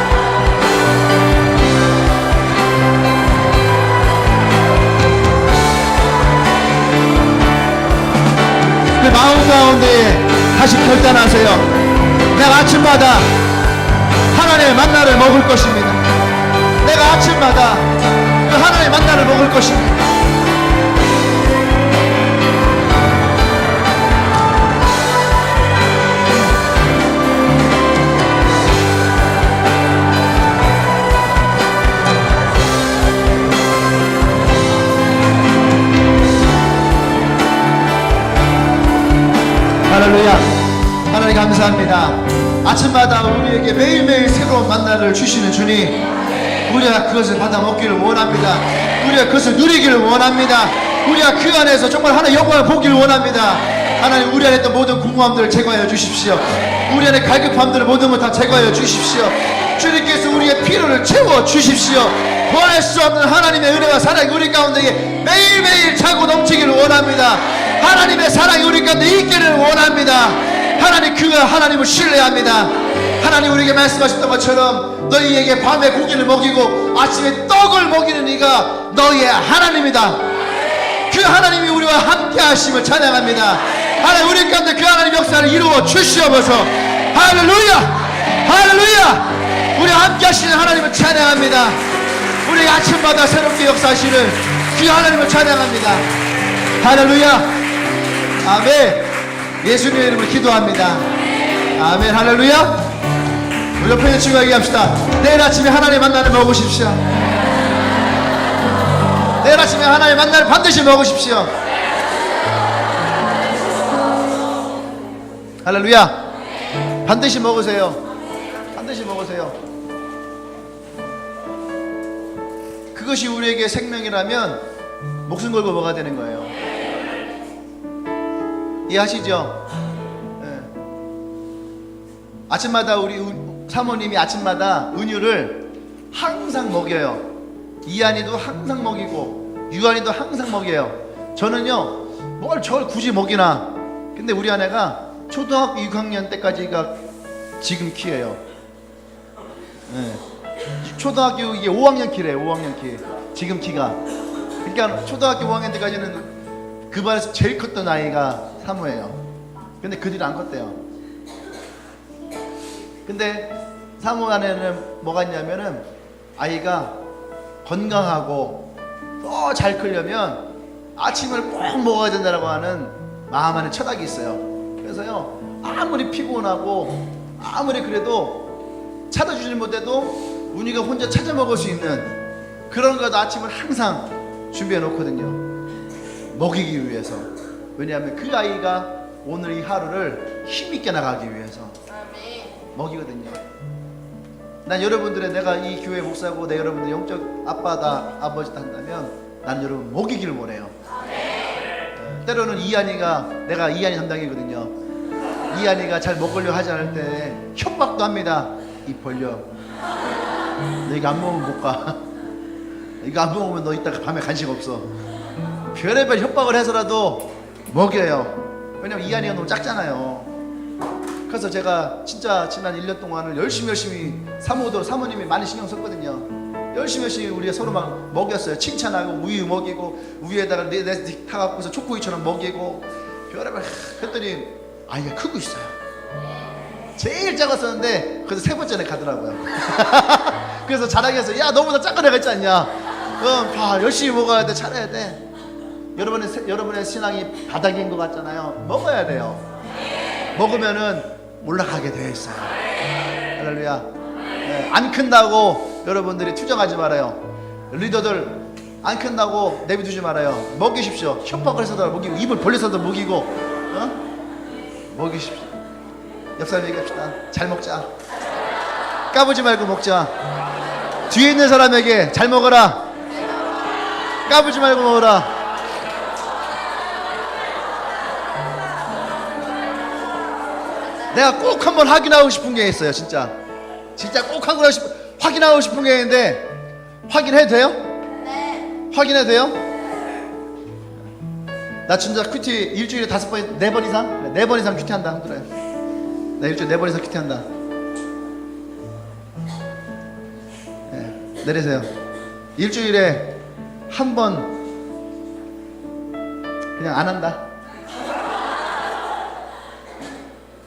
그 마음 가운데 다시 결단하세요. 내가 아침마다 하나님의 만나를 먹을 것입니다. 내가 아침마다 그 하나님의 만나를 먹을 것입니다. 할렐루야. 하나님 감사합니다. 아침마다 우리에게 매일매일 새로운 만나를 주시는 주님, 우리가 그것을 받아 먹기를 원합니다. 우리가 그것을 누리기를 원합니다. 우리가 그 안에서 정말 하나님의 영광을 보기를 원합니다. 하나님, 우리 안에 있던 모든 궁금함들을 제거하여 주십시오. 우리 안에 갈급함들을 모든 것 다 제거하여 주십시오. 주님께서 우리의 필요를 채워 주십시오. 구할 수 없는 하나님의 은혜와 사랑이 우리 가운데 매일매일 차고 넘치기를 원합니다. 하나님의 사랑이 우리 가운데 있기를 원합니다. 하나님, 그 하나님을 신뢰합니다. 하나님, 우리에게 말씀하셨던 것처럼 너희에게 밤에 고기를 먹이고 아침에 떡을 먹이는 이가 너희의 하나님이다. 그 하나님이 우리와 함께 하심을 찬양합니다. 하나님, 우리 가운데 그 하나님 역사를 이루어 주시옵소서. 할렐루야, 할렐루야. 우리와 함께 하시는 하나님을 찬양합니다. 우리 아침마다 새롭게 역사하시는 그 하나님을 찬양합니다. 할렐루야. 아멘. 예수님의 이름으로 기도합니다. 아멘. 할렐루야. 우리 옆에 있는 친구에게 얘기합시다. 내일 아침에 하나님 만나를 먹으십시오. 내일 아침에 하나님 만나를 반드시 먹으십시오. 할렐루야. 반드시 먹으세요. 반드시 먹으세요. 그것이 우리에게 생명이라면 목숨 걸고 먹어야 되는 거예요. 이해하시죠? 네. 아침마다 우리 사모님이 아침마다 은유를 항상 먹여요. 이한이도 항상 먹이고 유한이도 항상 먹여요. 저는요, 뭘 저를 굳이 먹이나. 근데 우리 아내가 초등학교 6학년 때까지가 지금 키예요. 네. 초등학교 이게 5학년 키래요. 5학년 키. 지금 키가. 그러니까 초등학교 5학년 때까지는 그 반에서 제일 컸던 아이가 사모예요. 근데 그 뒤로 안 컸대요. 근데 사모 안에는 뭐가 있냐면은 아이가 건강하고 더 잘 크려면 아침을 꼭 먹어야 된다고 하는 마음 안에 철학이 있어요. 그래서요, 아무리 피곤하고 아무리 그래도 찾아주질 못해도 우리가 혼자 찾아 먹을 수 있는 그런 거도 아침을 항상 준비해 놓거든요. 먹이기 위해서. 왜냐하면 그 아이가 오늘 이 하루를 힘있게 나가기 위해서 먹이거든요. 난 여러분들의, 내가 이 교회 목사고 내 여러분들 영적 아빠다 아버지다 한다면 난 여러분 먹이기를 원해요. 때로는 이한이가, 내가 이한이 담당이거든요. 이한이가 잘 먹으려 하지 않을 때 협박도 합니다. 입 벌려. 너 이거 안 먹으면 못 가. 이거 안 먹으면 너 이따가 밤에 간식 없어. 별의별 협박을 해서라도 먹여요. 왜냐면 이한이가 너무 작잖아요. 그래서 제가 진짜 지난 1년 동안을 열심히 사모님이 많이 신경 썼거든요. 열심히 우리가 서로 막 먹였어요. 칭찬하고 우유 먹이고 우유에다가 레스틱 타갖고서 초코우유처럼 먹이고 별의별. 그랬더니 아이가 크고 있어요. 제일 작았었는데 그래서 세 번째는 가더라고요. 그래서 자랑해서, 야, 너보다 작은 애가 있지 않냐. 그럼 봐, 열심히 먹어야 돼. 잘해야 돼. 여러분의 신앙이 바닥인 것 같잖아요. 먹어야 돼요. 먹으면은 올라가게 되어 있어요. 할렐루야. 네, 안 큰다고 여러분들이 투정하지 말아요. 리더들 안 큰다고 내비두지 말아요. 먹이십시오. 협박을 해서도 먹이고 입을 벌려서도 먹이고, 먹이십시오. 옆 사람 얘기합시다. 잘 먹자. 까부지 말고 먹자. 뒤에 있는 사람에게 잘 먹어라. 까부지 말고 먹어라. 내가 꼭 한번 확인하고 싶은 게 있어요. 진짜 꼭 확인하고 싶은 게 있는데, 확인해도 돼요? 네. 확인해도 돼요? 나 진짜 큐티 일주일에 5번, 4번 이상? 4번 이상 큐티한다. 그래. 나 일주일에 4번 이상 큐티한다. 네, 내리세요. 일주일에 한 번 그냥 안 한다.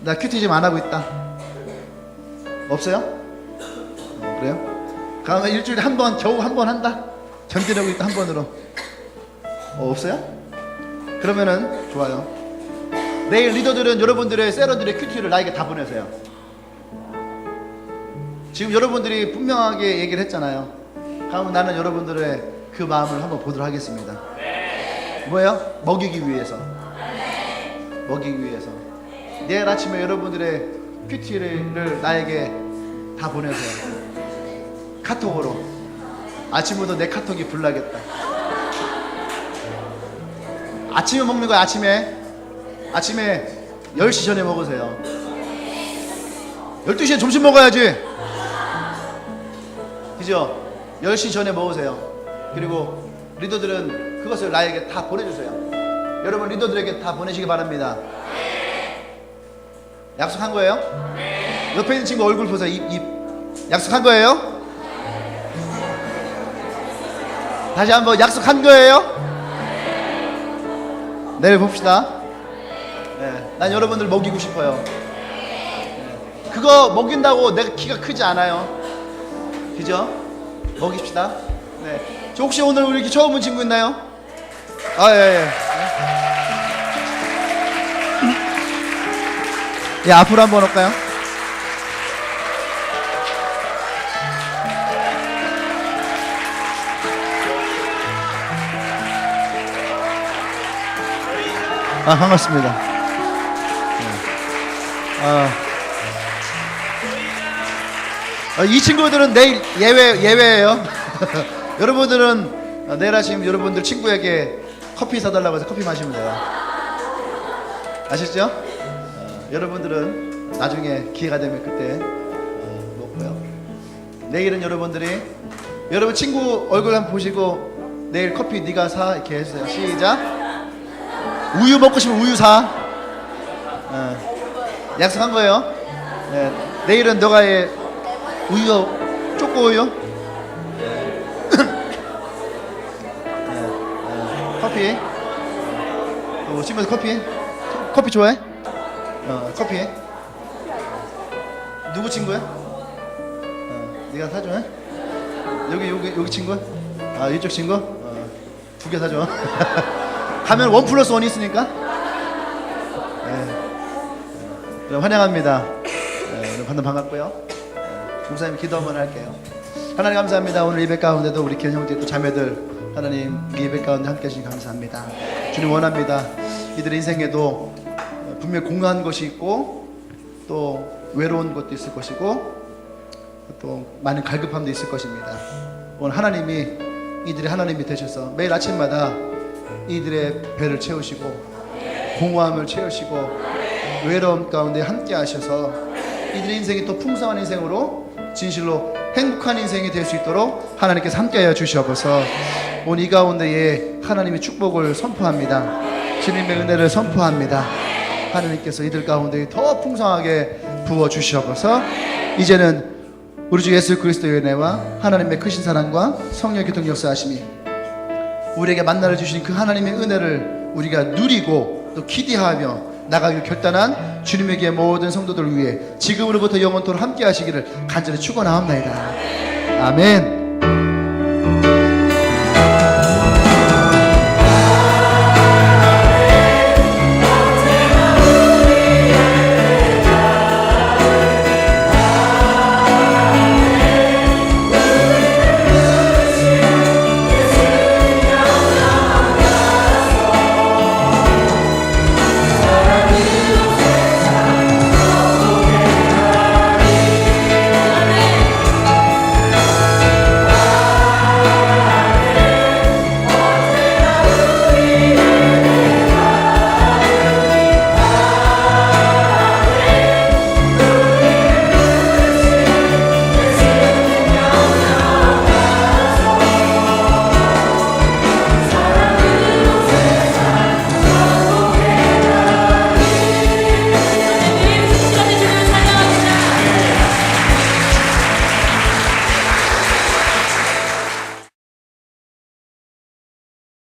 나 큐티 지금 안 하고 있다. 없어요? 그래요? 그러면 일주일에 한 번, 겨우 한 번 한다. 견디려고 있다. 한 번으로. 없어요? 그러면은 좋아요. 내일 리더들은 여러분들의 세러들의 큐티를 나에게 다 보내세요. 지금 여러분들이 분명하게 얘기를 했잖아요. 그러면 나는 여러분들의 그 마음을 한번 보도록 하겠습니다. 뭐예요? 먹이기 위해서. 먹이기 위해서. 내일 아침에 여러분들의 큐티를 나에게 다 보내세요. 카톡으로. 아침부터 내 카톡이 불나겠다. 아침에 먹는 거야. 아침에 10시 전에 먹으세요. 12시에 점심 먹어야지. 그죠? 10시 전에 먹으세요. 그리고 리더들은 그것을 나에게 다 보내주세요. 여러분 리더들에게 다 보내시기 바랍니다. 약속한 거예요? 옆에 있는 친구 얼굴 보세요. 입. 약속한 거예요? 다시 한번 약속한 거예요? 내일 봅시다. 네, 난 여러분들 먹이고 싶어요. 네, 그거 먹인다고 내가 키가 크지 않아요. 그죠? 먹입시다. 네. 저 혹시 오늘 우리 이렇게 처음 온 친구 있나요? 아, 예. 예, 앞으로 한번 올까요? 아, 반갑습니다. 이 친구들은 내일 예외예요. 여러분들은 내일 아침 여러분들 친구에게 커피 사달라고 해서 커피 마시면 돼요. 아셨죠? 여러분들은 나중에 기회가 되면 그때 먹고요. 내일은 여러분들이 여러분 친구 얼굴 한번 보시고 내일 커피 네가 사 이렇게 해주세요. 시작. 우유 먹고 싶으면 우유 사. 약속한 거예요. 네, 내일은 너가 해 우유 초코 우유. 커피. 친구들 커피 좋아해? 커피. 누구 친구야? 네가 사줘. 여기 친구? 아, 이쪽 친구? 2개 사줘. 가면 1+1 있으니까. 네. 환영합니다. 여러분 반갑고요. 목사님 기도 한번 할게요. 하나님 감사합니다. 오늘 예배 가운데도 우리 기현 형제 또 자매들 하나님 예배 가운데 함께 하시니 감사합니다. 주님 원합니다. 이들의 인생에도 분명 공허한 것이 있고 또 외로운 것도 있을 것이고 또 많은 갈급함도 있을 것입니다. 오늘 하나님이 이들의 하나님이 되셔서 매일 아침마다 이들의 배를 채우시고 공허함을 채우시고 외로움 가운데 함께 하셔서 이들의 인생이 또 풍성한 인생으로 진실로 행복한 인생이 될 수 있도록 하나님께서 함께하여 주시옵소서. 오늘 이 가운데에 하나님의 축복을 선포합니다. 주님의 은혜를 선포합니다. 하나님께서 이들 가운데 더 풍성하게 부어 주시옵소서. 이제는 우리 주 예수 그리스도의 은혜와 하나님의 크신 사랑과 성령의 교통 역사하심이 우리에게 만나러 주신 그 하나님의 은혜를 우리가 누리고 또 기대하며 나가길 결단한 주님에게 모든 성도들을 위해 지금으로부터 영원토록 함께 하시기를 간절히 축원하옵나이다. 아멘.